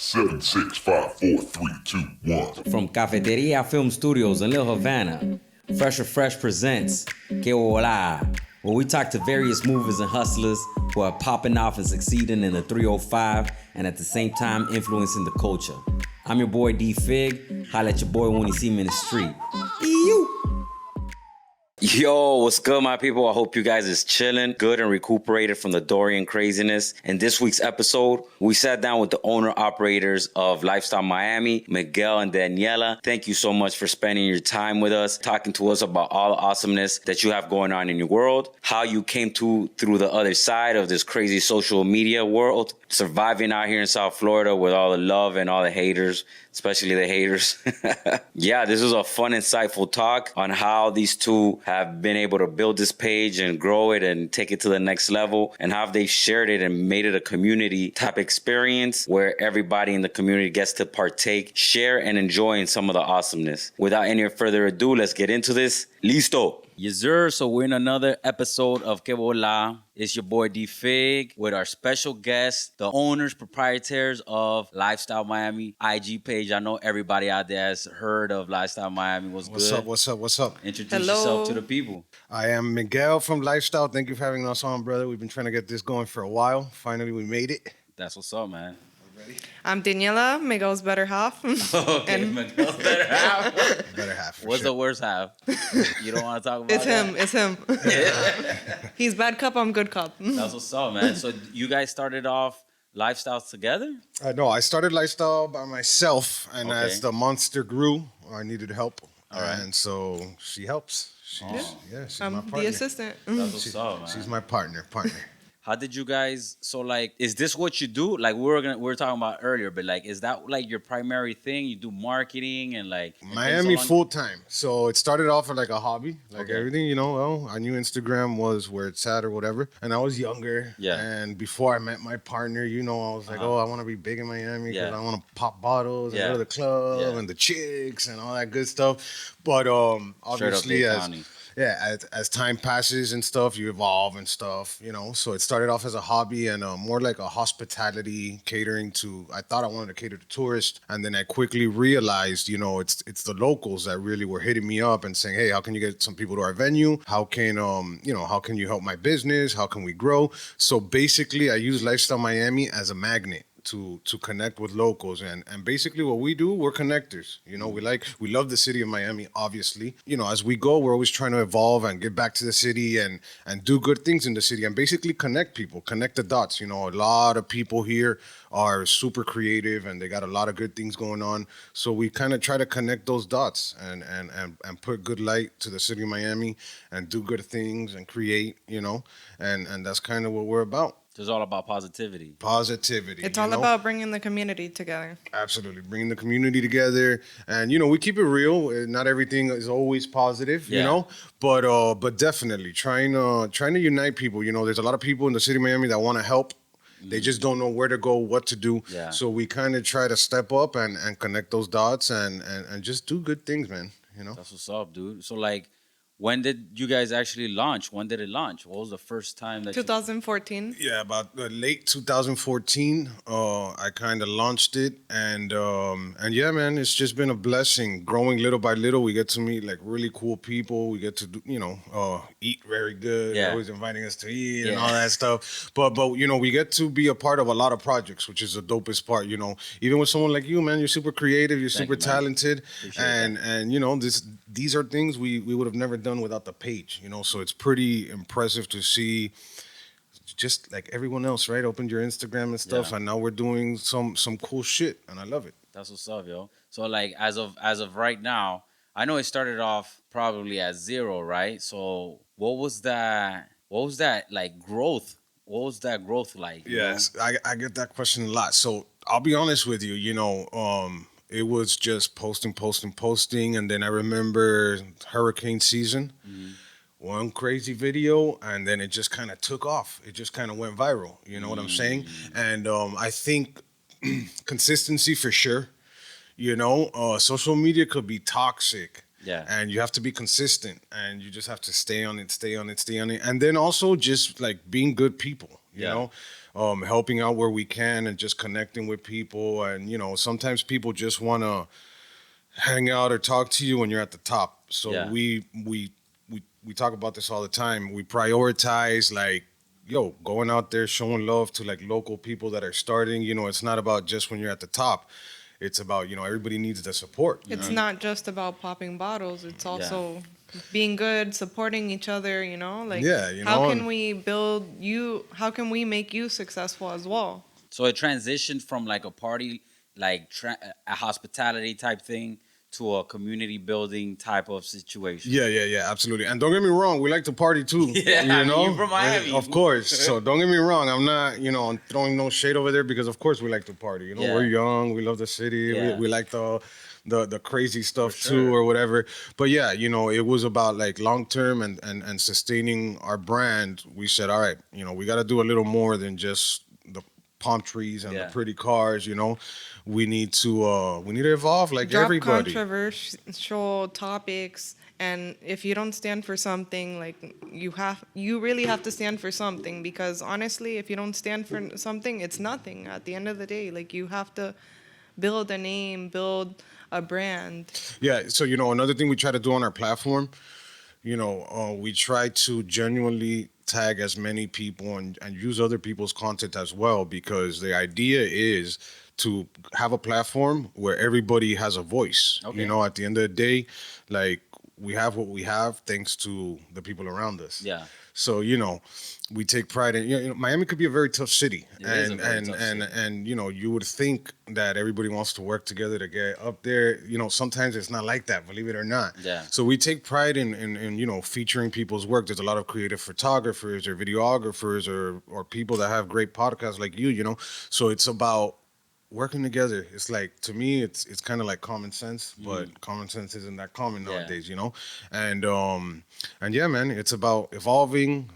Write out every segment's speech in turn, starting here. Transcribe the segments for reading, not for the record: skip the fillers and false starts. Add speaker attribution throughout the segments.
Speaker 1: Seven, 6, 5, 4, 3, 2, 1.
Speaker 2: From Cafeteria Film Studios in Little Havana, Phresh presents Que Bola, where we talk to various movers and hustlers who are popping off and succeeding in the 305 and at the same time influencing the culture. I'm your boy D Fig. Holla at your boy when you see me in the street. Ew. Yo, what's good, my people? I hope you guys is chilling, good and recuperated from the Dorian craziness. In this week's episode, we sat down with the owner-operators of Lifestyle Miami, Miguel and Daniela. Thank you so much for spending your time with us, talking to us about all the awesomeness that you have going on in your world, how you came through the other side of this crazy social media world, surviving out here in South Florida with all the love and all the haters, especially the haters. Yeah, this was a fun, insightful talk on how these two have been able to build this page and grow it and take it to the next level, and how they've shared it and made it a community type experience where everybody in the community gets to partake, share, and enjoy in some of the awesomeness. Without any further ado, let's get into this. Listo. Yes, sir. So we're in another episode of Que Bola. It's your boy D Fig with our special guest, the owners, proprietors of Lifestyle Miami IG page. I know everybody out there has heard of Lifestyle Miami. What's good?
Speaker 3: What's up?
Speaker 2: Introduce yourself to the people.
Speaker 3: I am Miguel from Lifestyle. Thank you for having us on, brother. We've been trying to get this going for a while. Finally, we made it.
Speaker 2: That's what's up, man.
Speaker 4: I'm Daniela, Miguel's better half.
Speaker 2: Okay, Miguel's better half.
Speaker 3: Better half.
Speaker 2: What's the worst half? You don't want to talk about
Speaker 4: It's him. He's bad cop, I'm good cop.
Speaker 2: That's what's up, man. So you guys started off Lifestyles together?
Speaker 3: No, I started Lifestyle by myself, and
Speaker 2: Okay.
Speaker 3: as the monster grew, I needed help.
Speaker 2: All right.
Speaker 3: And so she helps. She's my
Speaker 4: I'm
Speaker 3: partner.
Speaker 4: the assistant.
Speaker 2: That's what's up, man.
Speaker 3: She's my partner.
Speaker 2: How did you guys? So like, is this what you do? Like we were talking about earlier, but like, is that like your primary thing? You do marketing and like and
Speaker 3: Miami
Speaker 2: things along-
Speaker 3: full time. So it started off as like a hobby, like
Speaker 2: Okay.
Speaker 3: everything, Well, I knew Instagram was where it's at or whatever, and I was younger.
Speaker 2: Yeah.
Speaker 3: And before I met my partner, I was like, I want to be big in Miami because
Speaker 2: Yeah.
Speaker 3: I want to pop bottles
Speaker 2: Yeah.
Speaker 3: and go to the club
Speaker 2: Yeah.
Speaker 3: and the chicks and all that good stuff. But
Speaker 2: Straight up
Speaker 3: obviously,
Speaker 2: Dade
Speaker 3: as
Speaker 2: County.
Speaker 3: as time passes and stuff, you evolve and stuff, So it started off as a hobby and more like a hospitality catering to. I thought I wanted to cater to tourists, and then I quickly realized, it's the locals that really were hitting me up and saying, "Hey, how can you get some people to our venue? How can how can you help my business? How can we grow?" So basically, I use Lifestyle Miami as a magnet to connect with locals, and basically what we do, we're connectors. We love the city of Miami, obviously. As we go, we're always trying to evolve and get back to the city and do good things in the city and basically connect people, connect the dots. A lot of people here are super creative and they got a lot of good things going on. So we kind of try to connect those dots and put good light to the city of Miami and do good things and create, and that's kind of what we're about.
Speaker 2: So it's all about positivity.
Speaker 3: Positivity.
Speaker 4: It's all about bringing the community together.
Speaker 3: Absolutely. Bringing the community together. And, we keep it real. Not everything is always positive,
Speaker 2: Yeah.
Speaker 3: But definitely trying to unite people. There's a lot of people in the city of Miami that want to help. They just don't know where to go, what to do.
Speaker 2: Yeah.
Speaker 3: So we kind of try to step up and connect those dots and just do good things, man.
Speaker 2: That's what's up, dude. So like, when did you guys actually launch? When did it launch? What was the first time that
Speaker 4: 2014.
Speaker 3: Yeah, about late 2014, I kind of launched it, and yeah, man, it's just been a blessing. Growing little by little, we get to meet like really cool people. We get to do, eat very good.
Speaker 2: Yeah.
Speaker 3: They're always inviting us to eat and
Speaker 2: Yeah.
Speaker 3: all that stuff. But we get to be a part of a lot of projects, which is the dopest part. Even with someone like you, man, you're super creative, you're
Speaker 2: Thank
Speaker 3: super
Speaker 2: you, man.
Speaker 3: talented,
Speaker 2: Appreciate
Speaker 3: and these are things we would have never done without the page. So it's pretty impressive to see. Just like everyone else, right? Opened your Instagram and stuff,
Speaker 2: Yeah.
Speaker 3: and now we're doing some cool shit, and I love it.
Speaker 2: That's what's up, yo. So like, as of right now, I know it started off probably at 0, right? So what was that like growth? What was that growth like? you
Speaker 3: Yes, I get that question a lot. So I'll be honest with you, it was just posting, and then I remember hurricane season.
Speaker 2: Mm-hmm.
Speaker 3: One crazy video, and then it just kind of took off. It just kind of went viral. You know what I'm saying? And I think consistency for sure. Social media could be toxic.
Speaker 2: Yeah.
Speaker 3: And you have to be consistent, and you just have to stay on it. And then also just like being good people. you know, helping out where we can and just connecting with people. And, you know, sometimes people just want to hang out or talk to you when you're at the top. So
Speaker 2: Yeah.
Speaker 3: we talk about this all the time. We prioritize like, yo, going out there showing love to like local people that are starting. You know, it's not about just when you're at the top. It's about, you know, everybody needs the support.
Speaker 4: It's not just about popping bottles. It's also being good, supporting each other, you know? Like,
Speaker 3: Yeah, you
Speaker 4: how
Speaker 3: know,
Speaker 4: can
Speaker 3: and-
Speaker 4: we build you, how can we make you successful as well?
Speaker 2: So it transitioned from like a party, like a hospitality type thing, to a community building type of situation.
Speaker 3: Yeah, absolutely. And don't get me wrong, we like to party too.
Speaker 2: Yeah,
Speaker 3: you
Speaker 2: I mean,
Speaker 3: know,
Speaker 2: you're from Miami.
Speaker 3: Of course. So don't get me wrong, I'm not, you know, I'm throwing no shade over there because of course we like to party. You know,
Speaker 2: Yeah.
Speaker 3: we're young, we love the city,
Speaker 2: Yeah.
Speaker 3: we like the crazy stuff
Speaker 2: For
Speaker 3: too
Speaker 2: sure.
Speaker 3: or whatever. But yeah, you know, it was about like long term and sustaining our brand. We said, all right, you know, we got to do a little more than just the palm trees and
Speaker 2: Yeah.
Speaker 3: the pretty cars. You know, we need to evolve like
Speaker 4: Drop
Speaker 3: everybody.
Speaker 4: controversial topics, and if you don't stand for something, like you really have to stand for something, because honestly, if you don't stand for something, it's nothing at the end of the day. Like, you have to build a name, build a brand.
Speaker 3: Yeah. So, you know, another thing we try to do on our platform, you know, we try to genuinely tag as many people and use other people's content as well, because the idea is to have a platform where everybody has a voice.
Speaker 2: Okay.
Speaker 3: You know, at the end of the day, like, we have what we have thanks to the people around us.
Speaker 2: Yeah.
Speaker 3: So, you know, we take pride in, you know, Miami could be a very tough city.
Speaker 2: It is a very tough
Speaker 3: and,
Speaker 2: city.
Speaker 3: and, you know, you would think that everybody wants to work together to get up there. You know, sometimes it's not like that, believe it or not.
Speaker 2: Yeah.
Speaker 3: So we take pride in you know, featuring people's work. There's a lot of creative photographers or videographers or people that have great podcasts like you know. So it's about working together. It's like, to me, it's kind of like common sense, but common sense isn't that common
Speaker 2: Yeah.
Speaker 3: nowadays, you know. And yeah, man, it's about evolving,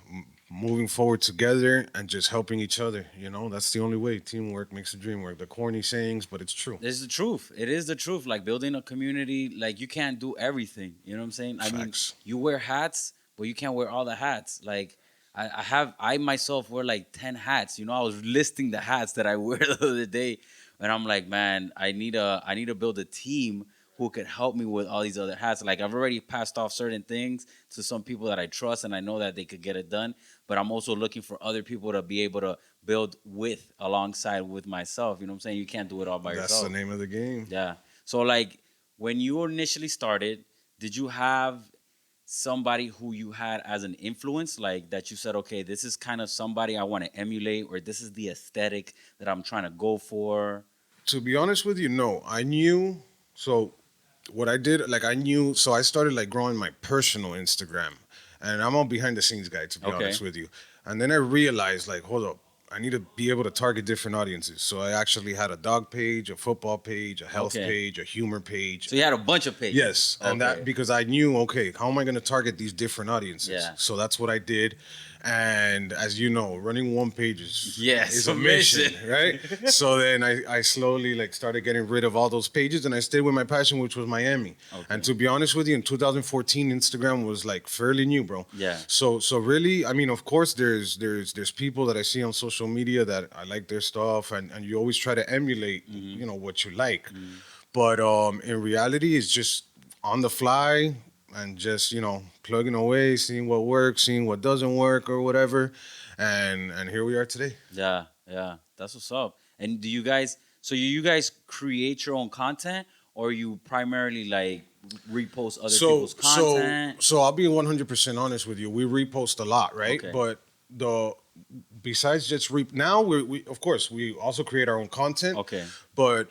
Speaker 3: moving forward together, and just helping each other. You know, that's the only way. Teamwork makes the dream work. The corny sayings, but it's true.
Speaker 2: This is the truth. It is the truth. Like, building a community, like, you can't do everything. You know what I'm saying? I mean,
Speaker 3: Facts.
Speaker 2: you wear hats, but you can't wear all the hats. Like, I myself wear like 10 hats. You know, I was listing the hats that I wear the other day, and I'm like, man, I need to build a team who could help me with all these other hats. Like, I've already passed off certain things to some people that I trust, and I know that they could get it done. But I'm also looking for other people to be able to build with, alongside with myself. You know what I'm saying? You can't do it all by
Speaker 3: That's
Speaker 2: yourself.
Speaker 3: the name of the game.
Speaker 2: Yeah. So, like, when you initially started, did you have somebody who you had as an influence, like, that you said, okay, this is kind of somebody I want to emulate, or this is the aesthetic that I'm trying to go for?
Speaker 3: To be honest with you, no. I knew. So what I did, like, I knew. So I started like growing my personal Instagram, and I'm a behind the scenes guy, to be
Speaker 2: Okay.
Speaker 3: honest with you. And then I realized, like, hold up, I need to be able to target different audiences. So I actually had a dog page, a football page, a health
Speaker 2: Okay.
Speaker 3: page, a humor page.
Speaker 2: So you had a bunch of pages.
Speaker 3: Yes, and
Speaker 2: Okay.
Speaker 3: that because I knew, okay, how am I going to target these different audiences?
Speaker 2: Yeah.
Speaker 3: So that's what I did, and as you know, running one page is
Speaker 2: Yes,
Speaker 3: a
Speaker 2: a
Speaker 3: mission,
Speaker 2: mission.
Speaker 3: right? So then I slowly like started getting rid of all those pages, and I stayed with my passion, which was Miami.
Speaker 2: Okay.
Speaker 3: And to be honest with you, in 2014, Instagram was like fairly new, bro.
Speaker 2: Yeah.
Speaker 3: So really, I mean, of course, there's people that I see on social media that I like their stuff, and you always try to emulate, you know, what you like. But in reality, it's just on the fly and just, you know, plugging away, seeing what works, seeing what doesn't work or whatever. And here we are today.
Speaker 2: Yeah, that's what's up. And do you guys? So you guys create your own content, or you primarily like repost other people's content?
Speaker 3: So I'll be 100% honest with you. We repost a lot, right?
Speaker 2: Okay.
Speaker 3: But besides just now we of course we also create our own content.
Speaker 2: Okay.
Speaker 3: But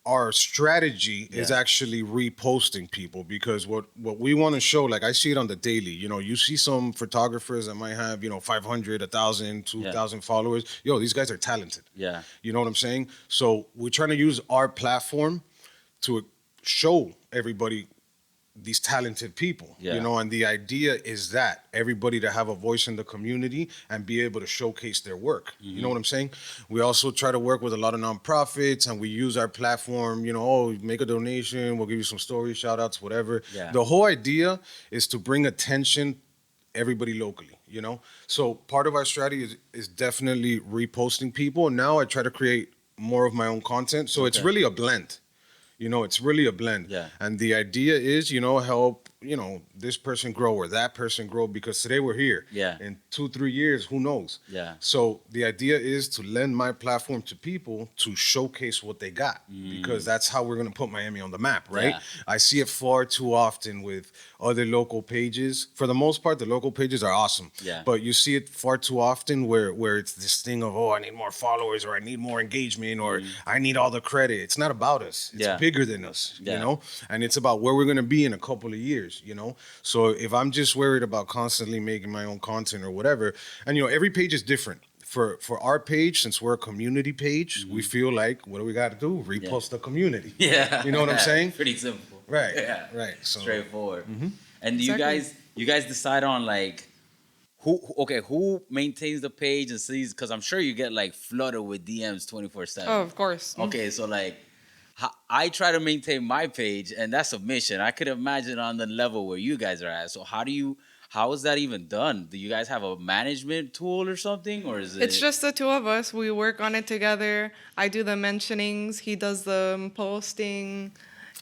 Speaker 3: our strategy is
Speaker 2: Yeah.
Speaker 3: actually reposting people, because what we want to show, like, I see it on the daily. You know, you see some photographers that might have, you know, 500, 1,000, 2,000 followers. Yo, these guys are talented.
Speaker 2: Yeah.
Speaker 3: You know what I'm saying? So we're trying to use our platform to show everybody these talented people,
Speaker 2: Yeah.
Speaker 3: you know, and the idea is that everybody to have a voice in the community and be able to showcase their work. You know what I'm saying? We also try to work with a lot of nonprofits, and we use our platform, you know, oh, make a donation, we'll give you some stories, shout outs, whatever.
Speaker 2: Yeah.
Speaker 3: The whole idea is to bring attention everybody locally. you know? So part of our strategy is definitely reposting people. Now I try to create more of my own content. So it's
Speaker 2: Okay.
Speaker 3: really a blend. You know, it's really a blend.
Speaker 2: Yeah.
Speaker 3: And the idea is, you know, help, you know, this person grow or that person grow, because today we're here.
Speaker 2: Yeah.
Speaker 3: In 2-3 years, who knows?
Speaker 2: Yeah.
Speaker 3: So the idea is to lend my platform to people to showcase what they got, because that's how we're going to put Miami on the map, right?
Speaker 2: Yeah.
Speaker 3: I see it far too often with other local pages. For the most part, the local pages are awesome.
Speaker 2: Yeah.
Speaker 3: But you see it far too often where it's this thing of, oh, I need more followers, or I need more engagement, or I need all the credit. It's not about us. It's
Speaker 2: Yeah.
Speaker 3: bigger than us,
Speaker 2: Yeah.
Speaker 3: you know? And it's about where we're going to be in a couple of years, you know? So if I'm just worried about constantly making my own content or whatever, and, you know, every page is different. For our page, since we're a community page, we feel like, what do we got to do? Repost the community.
Speaker 2: Yeah.
Speaker 3: You know what I'm saying?
Speaker 2: Pretty simple.
Speaker 3: Right.
Speaker 2: Yeah.
Speaker 3: Right. So
Speaker 2: Straightforward. And do
Speaker 4: Exactly.
Speaker 2: you guys decide on like who maintains the page and sees, because I'm sure you get like flooded with DMs 24/7.
Speaker 4: Oh, of course.
Speaker 2: Okay, so like I try to maintain my page, and that's a mission. I could imagine on the level where you guys are at. So how is that even done? Do you guys have a management tool or something, or is it?
Speaker 4: It's just the two of us. We work on it together. I do the mentionings. He does the posting,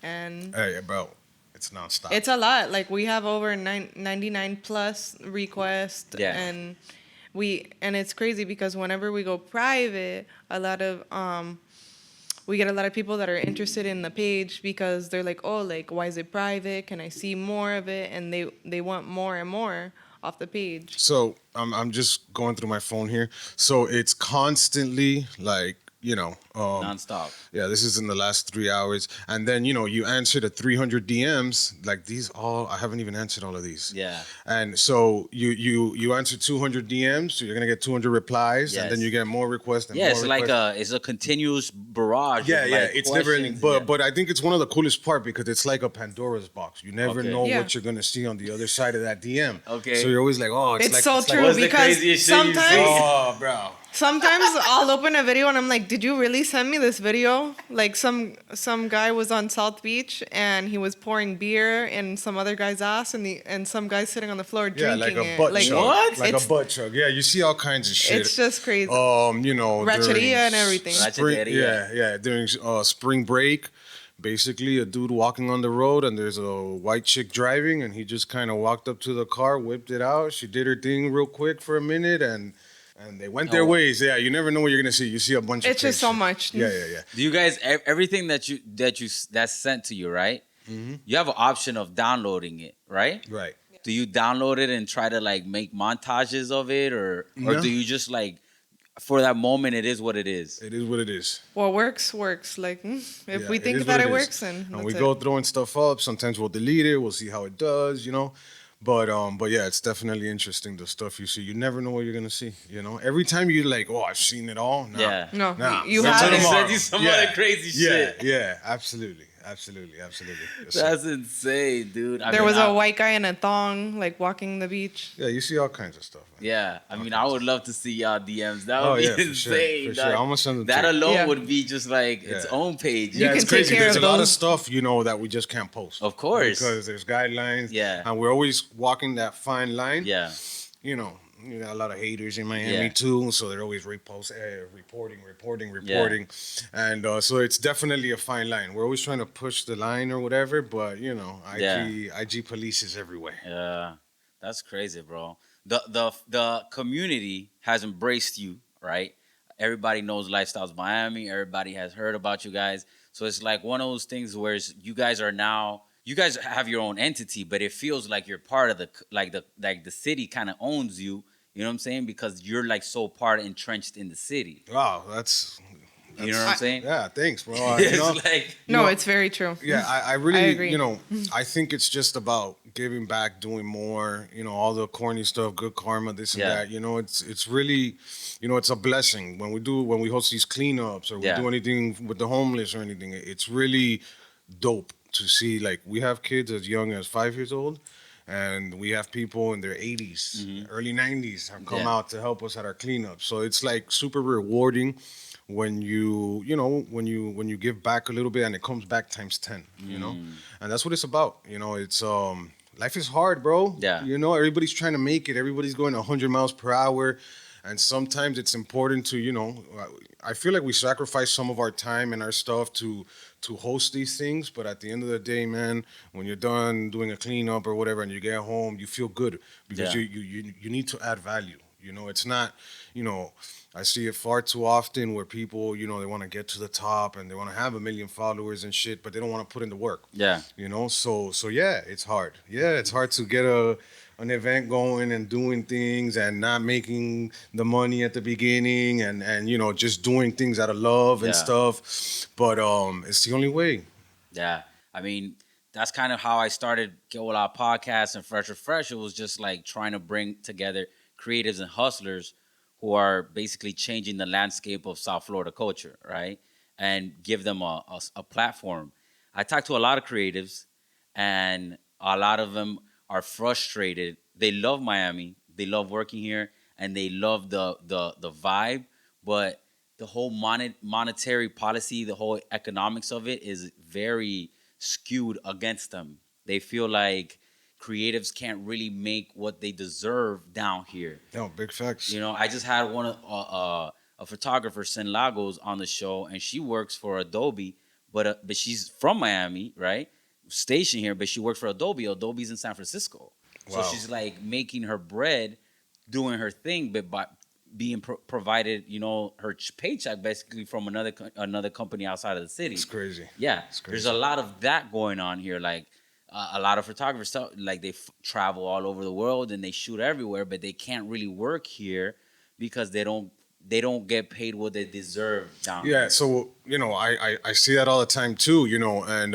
Speaker 4: and
Speaker 3: hey, bro, it's nonstop.
Speaker 4: it's a lot. Like we have over 99 plus requests,
Speaker 2: Yeah.
Speaker 4: and it's crazy because whenever we go private, a lot of we get a lot of people that are interested in the page because they're like, oh, like why is it private? Can I see more of it? And they want more and more off the page.
Speaker 3: So I'm just going through my phone here. So it's constantly like, you know,
Speaker 2: nonstop.
Speaker 3: yeah, this is in the last 3 hours. And then, you know, you answer the 300 DMs, like these all, I haven't even answered all of these.
Speaker 2: Yeah.
Speaker 3: And so you answer 200 DMs, so you're going to get 200 replies, and
Speaker 2: Yes.
Speaker 3: then you get more requests and
Speaker 2: Yeah,
Speaker 3: more
Speaker 2: it's like
Speaker 3: requests.
Speaker 2: it's a continuous barrage.
Speaker 3: Yeah,
Speaker 2: of
Speaker 3: yeah,
Speaker 2: like
Speaker 3: it's never ending.
Speaker 2: questions.
Speaker 3: But
Speaker 2: Yeah.
Speaker 3: but I think it's one of the coolest part because it's like a Pandora's box. You never
Speaker 2: Okay.
Speaker 3: know
Speaker 4: Yeah.
Speaker 3: what you're gonna see on the other side of that DM.
Speaker 2: Okay.
Speaker 3: So you're always like, oh,
Speaker 4: It's
Speaker 3: like,
Speaker 4: so
Speaker 3: it's like,
Speaker 4: true
Speaker 2: What's the
Speaker 4: because
Speaker 2: craziest shit you've
Speaker 4: sometimes
Speaker 2: seen?
Speaker 3: oh, bro.
Speaker 4: Sometimes I'll open a video and I'm like, did you really send me this video? Like some guy was on South Beach and he was pouring beer in some other guy's ass and some guy's sitting on the floor
Speaker 3: Yeah,
Speaker 4: drinking
Speaker 3: like a
Speaker 4: it.
Speaker 3: butt
Speaker 4: Like,
Speaker 3: chug.
Speaker 2: What?
Speaker 3: Like a
Speaker 4: It's-
Speaker 3: butt chug. Yeah, you see all kinds of shit.
Speaker 4: It's just crazy.
Speaker 3: You know,
Speaker 4: Ratcheria
Speaker 3: during
Speaker 4: and everything.
Speaker 3: Spring,
Speaker 2: Ratcheria.
Speaker 3: yeah. During spring break, basically a dude walking on the road and there's a white chick driving and he just kind of walked up to the car, whipped it out. She did her thing real quick for a minute and they went their
Speaker 2: Oh.
Speaker 3: ways. Yeah, you never know what you're gonna see. You see a bunch of
Speaker 4: It's just
Speaker 3: crazy
Speaker 4: so
Speaker 3: shit.
Speaker 4: much.
Speaker 3: Yeah.
Speaker 2: Do you guys everything that's sent to you, right? You have an option of downloading it, right?
Speaker 3: Right.
Speaker 2: Do you download it and try to like make montages of it, or
Speaker 3: No.
Speaker 2: do you just like for that moment it is what it is?
Speaker 3: It is what it is.
Speaker 4: What works. Like if
Speaker 3: Yeah,
Speaker 4: we
Speaker 3: it
Speaker 4: think
Speaker 3: is
Speaker 4: that
Speaker 3: what
Speaker 4: it
Speaker 3: is.
Speaker 4: works, then
Speaker 3: and
Speaker 4: that's
Speaker 3: we
Speaker 4: it.
Speaker 3: go throwing stuff up. Sometimes we'll delete it. We'll see how it does, you know. But yeah, it's definitely interesting the stuff you see. You never know what you're gonna see, you know. Every time you're like, oh, I've seen it all. Nah.
Speaker 2: Yeah.
Speaker 4: No,
Speaker 3: Nah.
Speaker 4: you
Speaker 3: Wait
Speaker 4: have
Speaker 3: till
Speaker 4: it.
Speaker 3: tomorrow.
Speaker 2: Send you some other crazy shit.
Speaker 3: Yeah, absolutely. Yes, sir.
Speaker 2: That's insane, dude.
Speaker 4: There was a white guy in a thong, like walking the beach.
Speaker 3: Yeah, you see all kinds of stuff. Man.
Speaker 2: Yeah, I mean, I would love to see y'all DMs. That would
Speaker 3: Oh,
Speaker 2: be
Speaker 3: yeah, for
Speaker 2: insane.
Speaker 3: sure, for sure.
Speaker 2: dog.
Speaker 3: I'm gonna send them
Speaker 2: that
Speaker 3: to you.
Speaker 2: alone
Speaker 4: Yeah.
Speaker 2: would be just like its
Speaker 3: Yeah.
Speaker 2: own page.
Speaker 3: Yeah,
Speaker 4: can
Speaker 3: it's
Speaker 4: take
Speaker 3: crazy.
Speaker 4: care
Speaker 3: There's
Speaker 4: of
Speaker 3: a lot of
Speaker 4: those.
Speaker 3: stuff, you know, that we just can't post.
Speaker 2: Of course.
Speaker 3: Because there's guidelines.
Speaker 2: Yeah.
Speaker 3: And we're always walking that fine line.
Speaker 2: Yeah.
Speaker 3: You know, you got a lot of haters in Miami
Speaker 2: Yeah.
Speaker 3: too, so they're always reporting, and so it's definitely a fine line. We're always trying to push the line or whatever, but you know, IG police is everywhere.
Speaker 2: Yeah, that's crazy, bro. The community has embraced you, right? Everybody knows Lifestyles Miami. Everybody has heard about you guys. So it's like one of those things where you guys have your own entity, but it feels like you're part of the city kind of owns you. You know what I'm saying? Because you're like so entrenched in the city.
Speaker 3: Wow,
Speaker 2: You know what I'm saying?
Speaker 3: yeah, thanks, bro.
Speaker 2: It's
Speaker 3: You know,
Speaker 2: like
Speaker 4: No,
Speaker 3: know-
Speaker 4: it's very true.
Speaker 3: yeah, I really,
Speaker 4: I agree.
Speaker 3: you know, I think it's just about giving back, doing more, you know, all the corny stuff, good karma, this and
Speaker 2: Yeah.
Speaker 3: that. You know, it's really, you know, it's a blessing when we host these cleanups or we
Speaker 2: Yeah.
Speaker 3: do anything with the homeless or anything. It's really dope to see. Like we have kids as young as 5 years old, and we have people in their 80s, early 90s have come
Speaker 2: Yeah.
Speaker 3: out to help us at our cleanup. So it's like super rewarding when when you give back a little bit and it comes back times 10, you know. And that's what it's about. You know, it's life is hard, bro.
Speaker 2: Yeah.
Speaker 3: You know, everybody's trying to make it. Everybody's going 100 miles per hour. And sometimes it's important to, I feel like we sacrifice some of our time and our stuff to host these things. But at the end of the day, man, when you're done doing a cleanup or whatever and you get home, you feel good because
Speaker 2: Yeah.
Speaker 3: you need to add value. You know, it's not, I see it far too often where people, they want to get to the top and they want to have 1 million followers and shit, but they don't want to put in the work.
Speaker 2: Yeah.
Speaker 3: So yeah, it's hard. Yeah, it's hard to get an event going and doing things and not making the money at the beginning and just doing things out of love and
Speaker 2: Yeah.
Speaker 3: stuff. But it's the only way.
Speaker 2: Yeah. I mean, that's kind of how I started Que Bola podcast and Phresh. It was just like trying to bring together creatives and hustlers who are basically changing the landscape of South Florida culture, right? And give them a platform. I talked to a lot of creatives, and a lot of them are frustrated. They love Miami, they love working here, and they love the vibe, but the whole monetary policy, the whole economics of it is very skewed against them. They feel like creatives can't really make what they deserve down here.
Speaker 3: No, big facts.
Speaker 2: I just had one a photographer, Sin Lagos, on the show, and she works for Adobe, but she's from Miami, right? Stationed here, but she works for Adobe. Adobe's in San Francisco, so
Speaker 3: Wow.
Speaker 2: she's like making her bread, doing her thing, but by being provided, her paycheck basically from another company outside of the city.
Speaker 3: It's crazy.
Speaker 2: Yeah,
Speaker 3: It's crazy.
Speaker 2: there's a lot of that going on here. Like a lot of photographers, like they travel all over the world and they shoot everywhere, but they can't really work here because they don't get paid what they deserve down here.
Speaker 3: Yeah, so I see that all the time too, and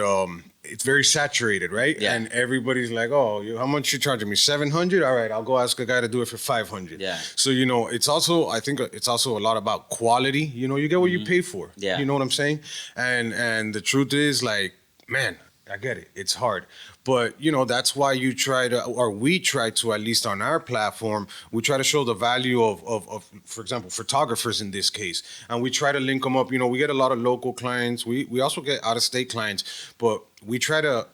Speaker 3: it's very saturated, right?
Speaker 2: Yeah.
Speaker 3: And everybody's like, "Oh, how much you charging me? 700? All right, I'll go ask a guy to do it for 500."
Speaker 2: Yeah.
Speaker 3: So I think it's also a lot about quality. You get what you pay for.
Speaker 2: Yeah.
Speaker 3: You know what I'm saying? And the truth is, like, man, I get it. It's hard. But, that's why we try to, at least on our platform, we try to show the value of, for example, photographers in this case. And we try to link them up. We get a lot of local clients. We also get out-of-state clients. But we try to,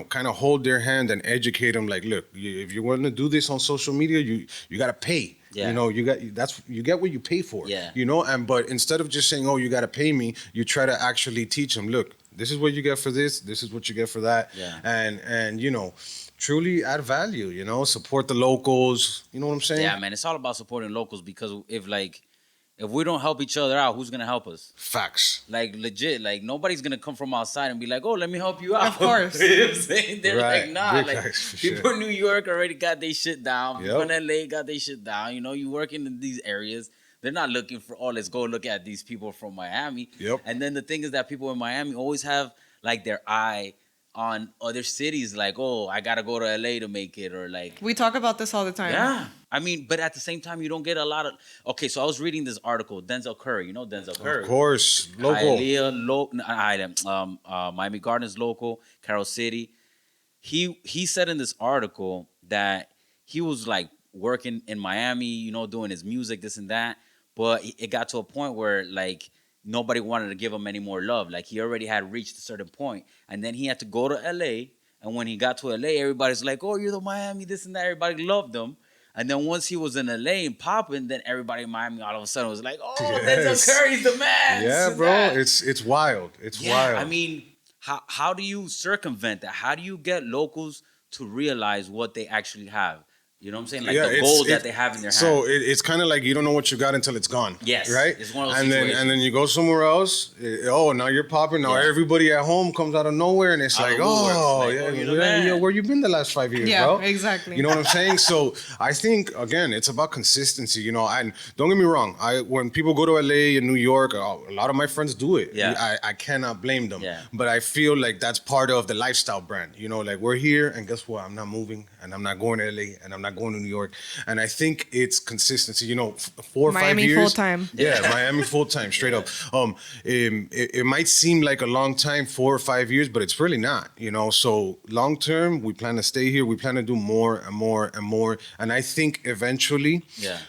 Speaker 3: kind of hold their hand and educate them. Like, look, if you want to do this on social media, you got to pay.
Speaker 2: Yeah.
Speaker 3: You get what you pay for.
Speaker 2: Yeah.
Speaker 3: But instead of just saying, "Oh, you got to pay me," you try to actually teach them, look, this is what you get for this. This is what you get for that.
Speaker 2: Yeah.
Speaker 3: And truly add value. Support the locals. You know what I'm saying?
Speaker 2: Yeah, man, it's all about supporting locals because if we don't help each other out, who's gonna help us?
Speaker 3: Facts.
Speaker 2: Like legit, like nobody's gonna come from outside and be like, "Oh, let me help you out."
Speaker 4: Of course.
Speaker 2: You know what I'm saying? They're
Speaker 3: Right.
Speaker 2: like, "Nah."
Speaker 3: Big
Speaker 2: Like
Speaker 3: facts, for
Speaker 2: people
Speaker 3: sure.
Speaker 2: in New York already got their shit down. People
Speaker 3: Yep.
Speaker 2: in LA got their shit down. You working in these areas. They're not looking for, "Oh, let's go look at these people from Miami."
Speaker 3: Yep.
Speaker 2: And then the thing is that people in Miami always have like their eye on other cities. Like, "Oh, I gotta go to LA to make it," or like.
Speaker 4: We talk about this all the time.
Speaker 2: Yeah. I mean, but at the same time, you don't get a lot of. Okay, so I was reading this article, Denzel Curry. You know Denzel Curry.
Speaker 3: Of course, local.
Speaker 2: Miami Gardens local, Carroll City. He said in this article that he was like working in Miami, doing his music, this and that. But it got to a point where like nobody wanted to give him any more love. Like he already had reached a certain point, and then he had to go to LA. And when he got to LA, everybody's like, "Oh, you're the Miami, this and that." Everybody loved him. And then once he was in LA and popping, then everybody in Miami all of a sudden was like, "Oh,
Speaker 3: Yes.
Speaker 2: Denzel Curry's the man."
Speaker 3: Yeah,
Speaker 2: this and
Speaker 3: bro.
Speaker 2: that.
Speaker 3: It's wild. It's
Speaker 2: Yeah,
Speaker 3: wild.
Speaker 2: I mean, how do you circumvent that? How do you get locals to realize what they actually have? You know what I'm saying? Like the gold that they have in their hand.
Speaker 3: So it's kind of like you don't know what you got until it's gone.
Speaker 2: Yes,
Speaker 3: Right?
Speaker 2: it's one of those
Speaker 3: and
Speaker 2: situations.
Speaker 3: then you go somewhere else. Oh, now you're popping. Now
Speaker 2: Yeah.
Speaker 3: everybody at home comes out of nowhere and it's
Speaker 2: Out
Speaker 3: like,
Speaker 2: of woodworks.
Speaker 3: oh,
Speaker 2: Like,
Speaker 3: yeah,
Speaker 2: oh, you're the man.
Speaker 3: yeah, where you been the last 5 years,
Speaker 4: Yeah,
Speaker 3: bro?
Speaker 4: exactly.
Speaker 3: You know what I'm saying? So I think, again, it's about consistency, and don't get me wrong. When people go to LA and New York, a lot of my friends do it.
Speaker 2: Yeah.
Speaker 3: I cannot blame them.
Speaker 2: Yeah.
Speaker 3: But I feel like that's part of the lifestyle brand. Like we're here and guess what? I'm not moving and I'm not going to LA and I'm not going to New York. And I think it's consistency. 4 or 5
Speaker 4: Miami
Speaker 3: years.
Speaker 4: full-time.
Speaker 3: Yeah, Miami full time, straight up. It might seem like a long time, 4 or 5 years, but it's really not. So long term, we plan to stay here. We plan to do more and more and more. And I think eventually,
Speaker 2: Yeah.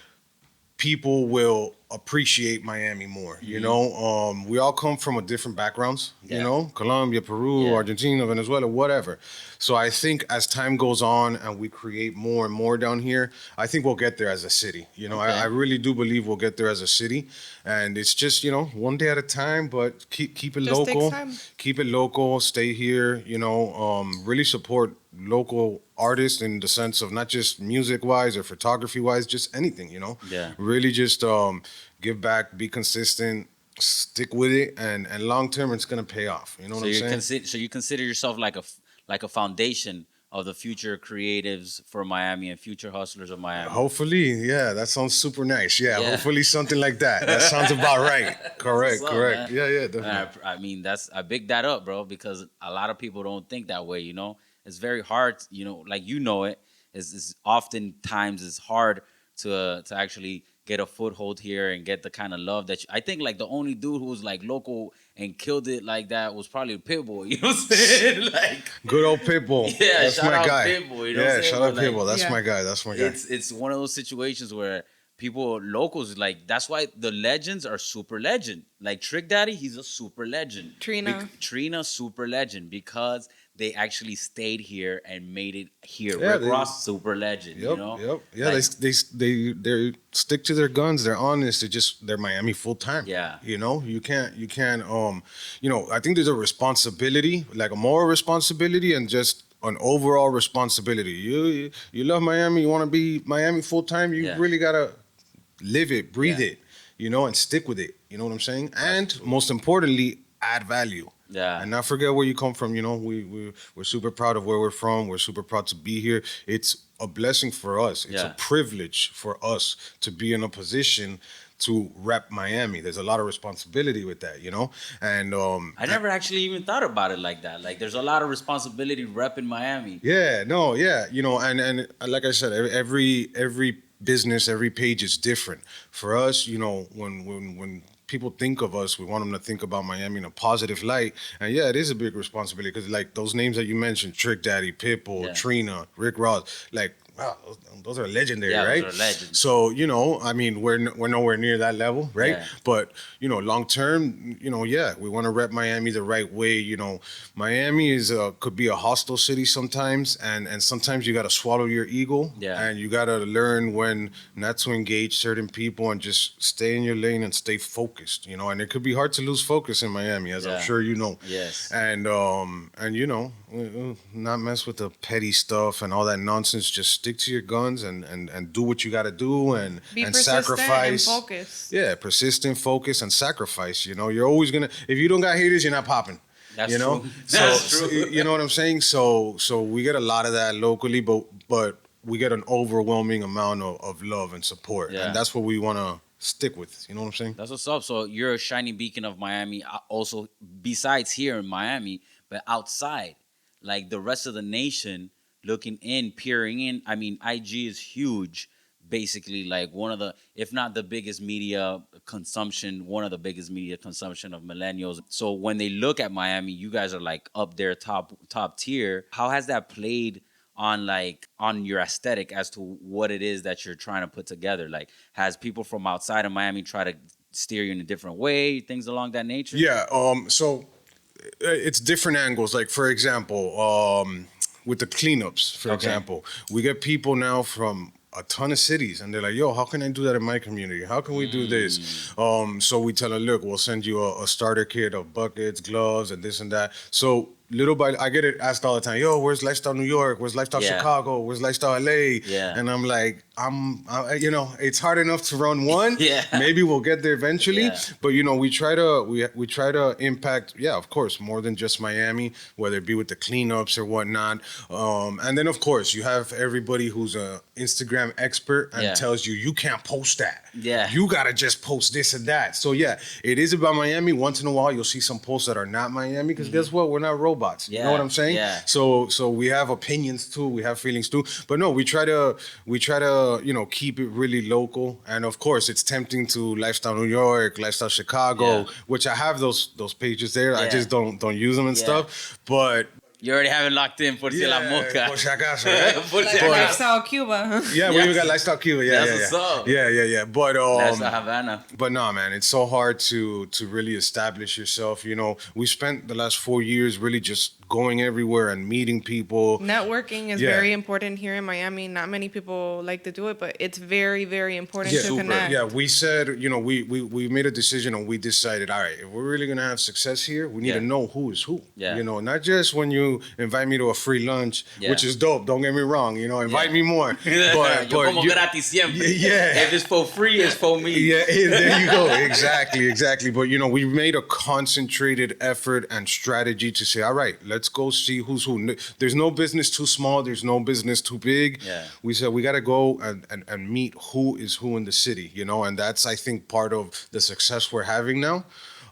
Speaker 3: people will appreciate Miami more. You know, we all come from a different backgrounds. You know, Colombia, Peru, Argentina, Venezuela, whatever. So I think as time goes on and we create more and more down here, I think we'll get there as a city. You know, I really do believe we'll get there as a city, and it's just, you know, one day at a time. But keep it
Speaker 4: Just takes
Speaker 3: local,
Speaker 4: time.
Speaker 3: keep it local, stay here. You know, really support local artists in the sense of not just music wise or photography wise, just anything. You know, really just give back, be consistent, stick with it, and long term it's gonna pay off. You know what I'm saying?
Speaker 2: So you consider yourself like a foundation of the future creatives for Miami and future hustlers of Miami.
Speaker 3: Hopefully, yeah, that sounds super nice. Yeah, hopefully something like that. That sounds about right. Correct, correct.
Speaker 2: Man.
Speaker 3: Yeah, definitely.
Speaker 2: I mean, I big that up, bro, because a lot of people don't think that way. You know, it's very hard. You know, like you know it. It's oftentimes it's hard to actually get a foothold here and get the kind of love that I think like the only dude who was like local and killed it like that was probably Pitbull. You know what I'm saying? Like
Speaker 3: good old Pitbull.
Speaker 2: Yeah,
Speaker 3: that's
Speaker 2: shout
Speaker 3: my
Speaker 2: out
Speaker 3: guy.
Speaker 2: Pitbull. You know
Speaker 3: Yeah, shout out Pitbull. That's my guy. That's my guy.
Speaker 2: It's one of those situations where people locals like that's why the legends are super legend. Like Trick Daddy, he's a super legend. Trina, super legend because they actually stayed here and made it here.
Speaker 3: Yeah,
Speaker 2: Rick Ross, super legend.
Speaker 3: Yep,
Speaker 2: you know.
Speaker 3: Yep. Yeah, like, they stick to their guns. They're honest. They're Miami full time.
Speaker 2: Yeah.
Speaker 3: You know, you can't you know, I think there's a responsibility, like a moral responsibility, and just an overall responsibility. You love Miami. You want to be Miami full time. You really gotta live it, breathe it, you know, and stick with it. You know what I'm saying? And most importantly, add value.
Speaker 2: Yeah.
Speaker 3: And not forget where you come from. You know, we're super proud of where we're from. We're super proud to be here. It's a blessing for us. It's a privilege for us to be in a position to rep Miami. There's a lot of responsibility with that, you know? And
Speaker 2: I never actually even thought about it like that. Like there's a lot of responsibility repping Miami.
Speaker 3: Yeah, no, yeah. You know, and like I said, every business, every page is different. For us, you know, when people think of us, we want them to think about Miami in a positive light. And yeah, it is a big responsibility because like those names that you mentioned, Trick Daddy, Pitbull, Trina, Rick Ross, like, wow, those are legendary, right?
Speaker 2: Those are legends.
Speaker 3: So, you know, I mean, we're nowhere near that level, right?
Speaker 2: Yeah.
Speaker 3: But, you know, long term, you know, yeah, we want to rep Miami the right way. You know, Miami could be a hostile city sometimes, and sometimes you got to swallow your ego, and you got to learn when not to engage certain people and just stay in your lane and stay focused, you know. And it could be hard to lose focus in Miami, as I'm sure you know.
Speaker 2: Yes.
Speaker 3: And you know, not mess with the petty stuff and all that nonsense. Just stick to your guns and do what you got to do and
Speaker 4: Be
Speaker 3: and
Speaker 4: persistent
Speaker 3: sacrifice.
Speaker 4: and focus.
Speaker 3: Yeah, persistent, focus, and sacrifice. You know, you're always gonna. If you don't got haters, you're not popping.
Speaker 2: That's
Speaker 3: you know?
Speaker 2: true.
Speaker 3: So,
Speaker 2: That's true.
Speaker 3: You know what I'm saying? So we get a lot of that locally, but we get an overwhelming amount of love and support, and that's what we want to stick with. You know what I'm saying?
Speaker 2: That's what's up. So you're a shining beacon of Miami. Also, besides here in Miami, but outside, like the rest of the nation, looking in, peering in. I mean, IG is huge. Basically, like one of the, if not the biggest media consumption, one of the biggest media consumption of millennials. So when they look at Miami, you guys are like up there, top tier. How has that played on your aesthetic as to what it is that you're trying to put together? Like, has people from outside of Miami try to steer you in a different way, things along that nature?
Speaker 3: Yeah. So it's different angles. Like for example, with the cleanups, for example, we get people now from a ton of cities and they're like, yo, how can I do that in my community? How can we do this? So we tell them, look, we'll send you a starter kit of buckets, gloves, and this and that. So little by I get it asked all the time, yo, where's Lifestyle New York? Where's Lifestyle Chicago? Where's Lifestyle LA? And I'm like, you know, it's hard enough to run one. Maybe we'll get there eventually. But you know, we try to impact, of course, more than just Miami, whether it be with the cleanups or whatnot. And then of course you have everybody who's a Instagram expert and tells you can't post that. You gotta just post this and that. So yeah, it is about Miami. Once in a while you'll see some posts that are not Miami, because guess what? We're not robots. You know what I'm saying? So we have opinions too, we have feelings too. But no, we try to you know, keep it really local. And of course it's tempting to Lifestyle New York, Lifestyle Chicago, which I have those pages there. I just don't use them and stuff. But
Speaker 2: You already have it locked in por si la mosca.
Speaker 3: Por si acaso, right?
Speaker 2: Por si
Speaker 4: Like
Speaker 2: acaso.
Speaker 4: Lifestyle Cuba.
Speaker 3: Yeah, we
Speaker 2: Yes.
Speaker 3: even got Lifestyle Cuba. Yeah,
Speaker 2: That's
Speaker 3: yeah,
Speaker 2: what's
Speaker 3: yeah.
Speaker 2: up.
Speaker 3: Yeah. But
Speaker 2: Lifestyle Havana.
Speaker 3: but no, man, it's so hard to really establish yourself. You know, we spent the last 4 years really just going everywhere and meeting people.
Speaker 4: Networking is
Speaker 3: Yeah.
Speaker 4: very important here in Miami. Not many people like to do it, but it's very, very important to
Speaker 2: Super.
Speaker 4: connect.
Speaker 3: Yeah, we said, you know, we made a decision and we decided, all right, if we're really gonna have success here, we need
Speaker 2: Yeah.
Speaker 3: to know who is who.
Speaker 2: Yeah.
Speaker 3: You know, not just when you invite me to a free lunch,
Speaker 2: Yeah.
Speaker 3: which is dope. Don't get me wrong. You know, invite
Speaker 2: Yeah.
Speaker 3: me more. But
Speaker 2: Yo como
Speaker 3: you-
Speaker 2: gratis siempre.
Speaker 3: Yeah.
Speaker 2: If it's for free, it's for me.
Speaker 3: Yeah, there you go. Exactly. But you know, we made a concentrated effort and strategy to say, all right, let's go see who's who. There's no business too small. There's no business too big.
Speaker 2: Yeah.
Speaker 3: We said we got to go and meet who is who in the city. You know, and that's I think part of the success we're having now.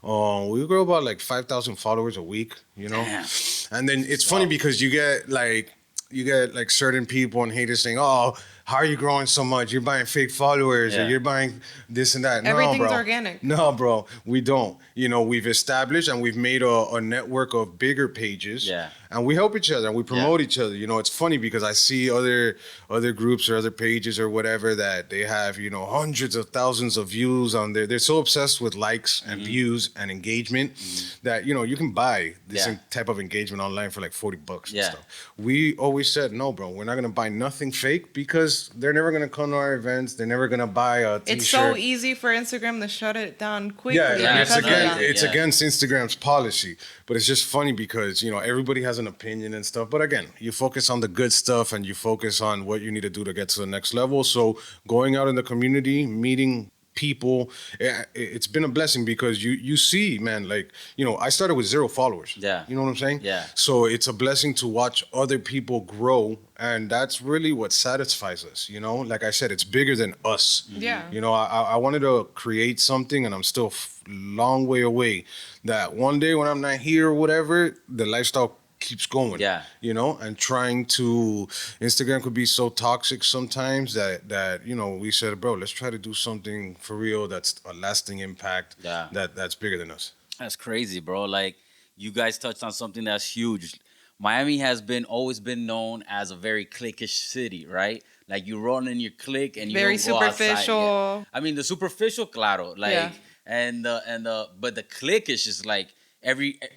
Speaker 3: We grow about like 5,000 followers a week. You know,
Speaker 2: Damn.
Speaker 3: and then it's funny because you get like certain people and haters saying, "Oh, how are you growing so much? You're buying fake followers,
Speaker 2: Yeah.
Speaker 3: or you're buying this and that."
Speaker 4: Everything's
Speaker 3: no, bro.
Speaker 4: organic.
Speaker 3: No, bro, we don't. You know, we've established and we've made a network of bigger pages.
Speaker 2: Yeah.
Speaker 3: And we help each other and we promote each other. You know, it's funny because I see other groups or other pages or whatever that they have, you know, hundreds of thousands of views on there. They're so obsessed with likes and views and engagement that, you know, you can buy this
Speaker 2: Yeah.
Speaker 3: type of engagement online for like $40 and
Speaker 2: Yeah.
Speaker 3: stuff. We always said, no, bro, we're not going to buy nothing fake because they're never going to come to our events. They're never going to buy a t-shirt.
Speaker 4: It's so easy for Instagram to shut it down quickly.
Speaker 3: Yeah,
Speaker 2: Yeah,
Speaker 3: and it's
Speaker 4: because of
Speaker 3: against
Speaker 4: that.
Speaker 3: it's
Speaker 2: Yeah.
Speaker 3: against Instagram's policy, but it's just funny because you know everybody has an opinion and stuff. But again, you focus on the good stuff and you focus on what you need to do to get to the next level. So going out in the community, meeting people, it's been a blessing because you see, man, like you know, I started with 0 followers.
Speaker 2: Yeah.
Speaker 3: You know what I'm saying?
Speaker 2: Yeah.
Speaker 3: So it's a blessing to watch other people grow, and that's really what satisfies us. You know, like I said, it's bigger than us.
Speaker 4: Yeah.
Speaker 3: You know, I wanted to create something, and I'm still long way away. That one day when I'm not here or whatever, the lifestyle keeps going.
Speaker 2: Yeah.
Speaker 3: You know, and trying to Instagram could be so toxic sometimes that you know we said, bro, let's try to do something for real that's a lasting impact.
Speaker 2: Yeah.
Speaker 3: That's bigger than us.
Speaker 2: That's crazy, bro. Like you guys touched on something that's huge. Miami has always been known as a very cliquish city, right? Like you run in your clique and you
Speaker 4: Very
Speaker 2: don't go outside.
Speaker 4: superficial.
Speaker 2: Yeah. I mean the superficial, claro, like
Speaker 4: Yeah.
Speaker 2: but the cliquish is like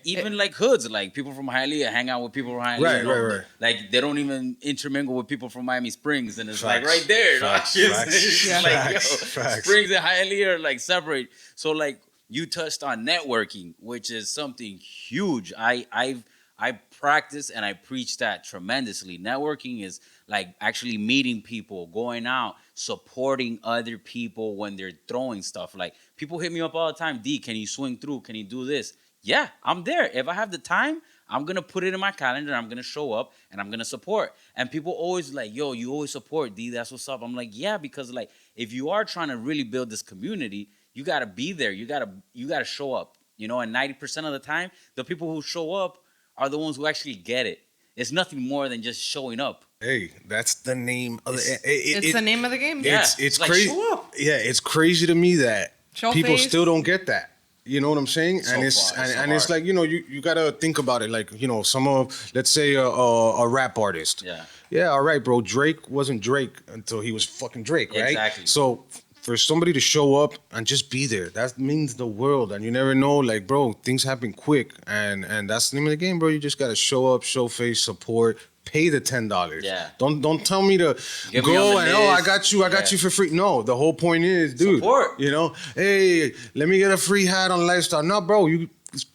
Speaker 2: even like hoods, like people from Hialeah hang out with people from Hialeah.
Speaker 3: Right.
Speaker 2: Like they don't even intermingle with people from Miami Springs, and it's
Speaker 3: Facts.
Speaker 2: like right there.
Speaker 3: Facts.
Speaker 2: It's
Speaker 3: Facts.
Speaker 2: like, yo,
Speaker 3: Facts.
Speaker 2: Springs and Hialeah are like separate. So like you touched on networking, which is something huge. I practice and I preach that tremendously. Networking is like actually meeting people, going out, supporting other people when they're throwing stuff. Like people hit me up all the time. D, can you swing through? Can you do this? Yeah, I'm there. If I have the time, I'm gonna put it in my calendar. I'm gonna show up and I'm gonna support. And people always like, yo, you always support, D. That's what's up. I'm like, yeah, because like if you are trying to really build this community, you gotta be there. You gotta show up. You know, and 90% of the time, the people who show up are the ones who actually get it. It's nothing more than just showing up.
Speaker 3: Hey, that's the name of
Speaker 4: It's the name of the game.
Speaker 2: Yeah.
Speaker 3: It's
Speaker 2: Like,
Speaker 3: crazy.
Speaker 2: show up.
Speaker 3: Yeah, it's crazy to me that
Speaker 4: Show
Speaker 3: people
Speaker 4: face.
Speaker 3: still don't get that. You know what I'm saying?
Speaker 2: So
Speaker 3: and it's
Speaker 2: far, so
Speaker 3: and it's
Speaker 2: hard.
Speaker 3: like, you know, you gotta think about it. Like, you know, some of, let's say a rap artist.
Speaker 2: Yeah.
Speaker 3: Yeah, all right, bro. Drake wasn't Drake until he was fucking Drake, right?
Speaker 2: Exactly.
Speaker 3: So for somebody to show up and just be there, that means the world. And you never know, like, bro, things happen quick. And that's the name of the game, bro. You just gotta show up, show face, support, pay the $10.
Speaker 2: Yeah.
Speaker 3: Don't tell me to
Speaker 2: Get me on
Speaker 3: go
Speaker 2: the
Speaker 3: and
Speaker 2: list.
Speaker 3: I got you for free. No, the whole point is, dude.
Speaker 2: Support.
Speaker 3: You know, hey, let me get a free hat on Lifestyle. No, bro, you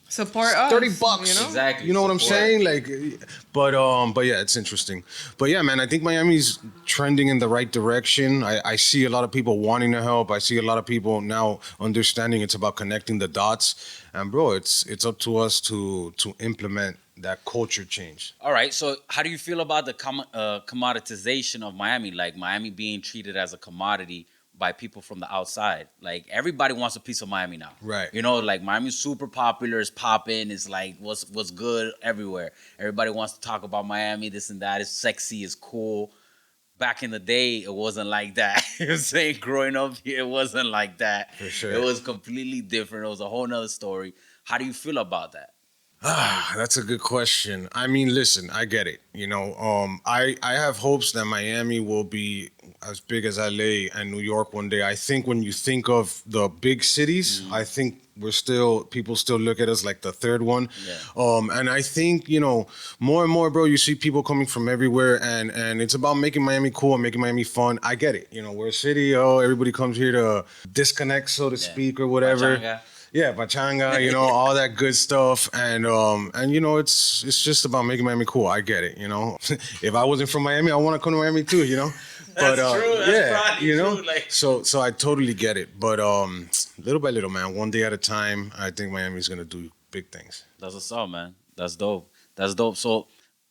Speaker 4: Support us.
Speaker 3: $30.
Speaker 4: You know?
Speaker 2: Exactly.
Speaker 3: You know what I'm
Speaker 2: Support.
Speaker 3: saying? Like, but yeah, it's interesting. But yeah, man, I think Miami's trending in the right direction. I see a lot of people wanting to help. I see a lot of people now understanding it's about connecting the dots. And bro, it's up to us to implement that culture change.
Speaker 2: All right. So, how do you feel about the commoditization of Miami? Like Miami being treated as a commodity by people from the outside. Like everybody wants a piece of Miami now.
Speaker 3: Right.
Speaker 2: You know, like Miami's super popular. It's popping. It's like what's good everywhere. Everybody wants to talk about Miami. This and that. It's sexy. It's cool. Back in the day, it wasn't like that. You know what I'm saying? Growing up here, it wasn't like that.
Speaker 3: For sure.
Speaker 2: It was completely different. It was a whole nother story. How do you feel about that?
Speaker 3: That's a good question. I mean, listen, I get it. I have hopes that Miami will be as big as LA and New York one day. I think when you think of the big cities, I think people still look at us like the third one.
Speaker 2: Yeah.
Speaker 3: And I think, more and more, bro, you see people coming from everywhere, and it's about making Miami cool and making Miami fun. I get it. We're a city, everybody comes here to disconnect, so to speak, or whatever.
Speaker 2: Pachanga.
Speaker 3: Yeah, pachanga, all that good stuff, and it's just about making Miami cool. I get it. If I wasn't from Miami, I want to come to Miami too. But
Speaker 2: That's true. That's probably true. Like,
Speaker 3: so I totally get it. But little by little, man, one day at a time, I think Miami's gonna do big things.
Speaker 2: that's what's up, man. That's dope. That's dope. So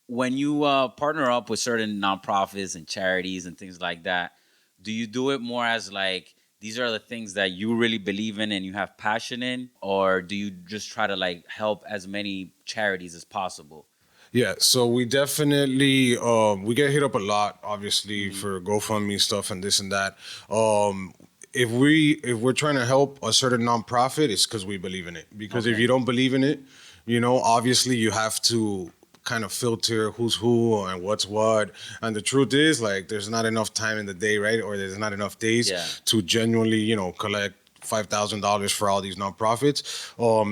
Speaker 2: when you partner up with certain nonprofits and charities and things like that, do you do it more as like these are the things that you really believe in and you have passion in, or do you just try to like help as many charities as possible?
Speaker 3: Yeah, so we definitely we get hit up a lot, obviously, for GoFundMe stuff and this and that. If we're trying to help a certain nonprofit, it's because we believe in it. Because if you don't believe in it, obviously you have to kind of filter who's who and what's what. And the truth is, like, there's not enough time in the day, right? Or there's not enough days to genuinely, collect $5,000 for all these nonprofits.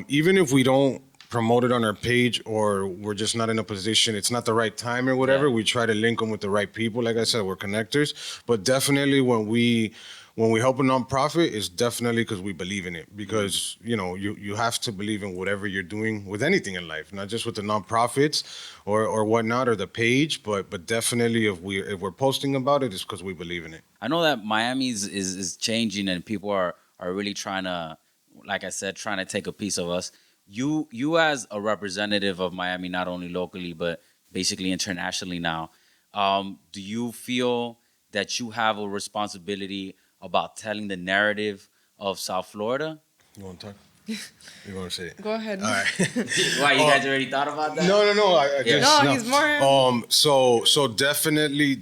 Speaker 3: Even if we don't promote it on our page, or we're just not in a position, it's not the right time or whatever, we try to link them with the right people. Like I said, we're connectors. But definitely when we help a nonprofit, it's definitely because we believe in it. Because you have to believe in whatever you're doing with anything in life, not just with the nonprofits or whatnot or the page, but definitely if we're posting about it, it's because we believe in it.
Speaker 2: I know that Miami is changing and people are really trying to, like I said, trying to take a piece of us. You as a representative of Miami, not only locally but basically internationally now, do you feel that you have a responsibility about telling the narrative of South Florida?
Speaker 3: You want to talk? You want to say it?
Speaker 4: Go ahead.
Speaker 3: All right.
Speaker 2: Why, you guys already thought about that?
Speaker 3: No. I guess,
Speaker 4: No, he's more.
Speaker 3: So definitely,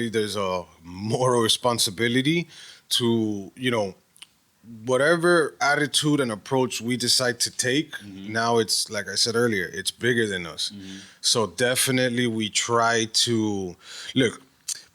Speaker 3: there's a moral responsibility to whatever attitude and approach we decide to take. Now it's like I said earlier, it's bigger than us. So definitely we try to look.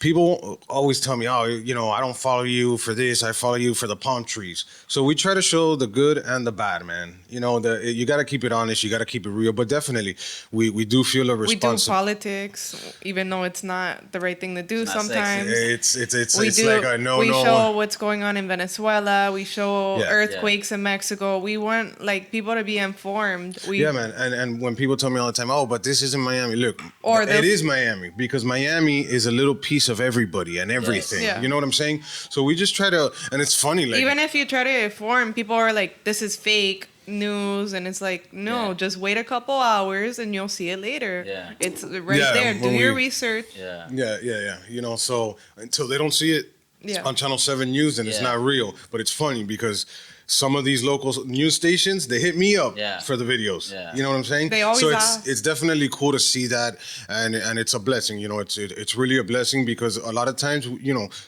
Speaker 3: People always tell me, oh, I don't follow you for this. I follow you for the palm trees. So we try to show the good and the bad, man. You got to keep it honest. You got to keep it real. But definitely, we do feel a
Speaker 4: We do
Speaker 3: responsibility.
Speaker 4: politics, even though it's not the right thing to do
Speaker 2: It's not
Speaker 4: sometimes.
Speaker 3: It's
Speaker 4: We
Speaker 3: like a no.
Speaker 4: We show what's going on in Venezuela. We show
Speaker 3: Yeah.
Speaker 4: earthquakes in Mexico. We want like people to be informed.
Speaker 3: Yeah, man. And when people tell me all the time, oh, but this isn't Miami. Look,
Speaker 4: Or
Speaker 3: it is Miami, because Miami is a little piece of everybody and everything.
Speaker 4: Yeah.
Speaker 3: You know what I'm saying? So we just try to, and it's funny, like,
Speaker 4: Even if you try to inform, people are like, "This is fake news," and it's like, no,
Speaker 2: Yeah.
Speaker 4: just wait a couple hours and you'll see it later.
Speaker 2: Yeah.
Speaker 4: It's right
Speaker 3: Yeah,
Speaker 4: there. Do
Speaker 3: when
Speaker 4: your
Speaker 3: we-
Speaker 4: research.
Speaker 2: Yeah.
Speaker 3: Yeah. So until they don't see it
Speaker 4: Yeah.
Speaker 3: on Channel 7 News, then it's
Speaker 2: Yeah.
Speaker 3: not real. But it's funny because some of these local news stations, they hit me up
Speaker 2: Yeah.
Speaker 3: for the videos.
Speaker 2: Yeah.
Speaker 3: You know what I'm saying?
Speaker 4: They always
Speaker 3: so
Speaker 4: ask.
Speaker 3: it's definitely cool to see that, and it's a blessing. It's really a blessing, because a lot of times,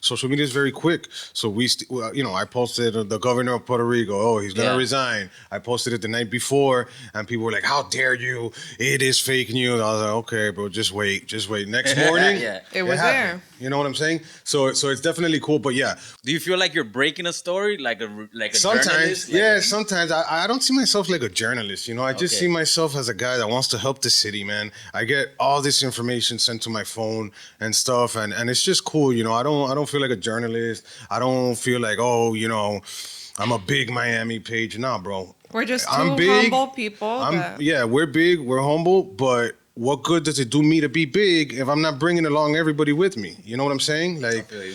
Speaker 3: social media is very quick. So I posted the governor of Puerto Rico. Oh, he's gonna
Speaker 2: Yeah.
Speaker 3: resign. I posted it the night before, and people were like, "How dare you? It is fake news." I was like, "Okay, bro, just wait. Next morning,
Speaker 2: Yeah.
Speaker 4: It was
Speaker 3: happened.
Speaker 4: there.
Speaker 3: You know what I'm saying? So it's definitely cool. But yeah,
Speaker 2: Do you feel like you're breaking a story, like a
Speaker 3: sometimes,
Speaker 2: journalist?
Speaker 3: sometimes I don't see myself like a journalist. I just
Speaker 2: Okay.
Speaker 3: see myself as a guy that wants to help the city, man. I get all this information sent to my phone and stuff, and it's just cool. I don't feel like a journalist. I don't feel like, I'm a big Miami page. Nah, bro.
Speaker 4: We're just two
Speaker 3: I'm big.
Speaker 4: humble people.
Speaker 3: We're big, we're humble, but what good does it do me to be big if I'm not bringing along everybody with me? You know what I'm saying? Like,
Speaker 2: feel you.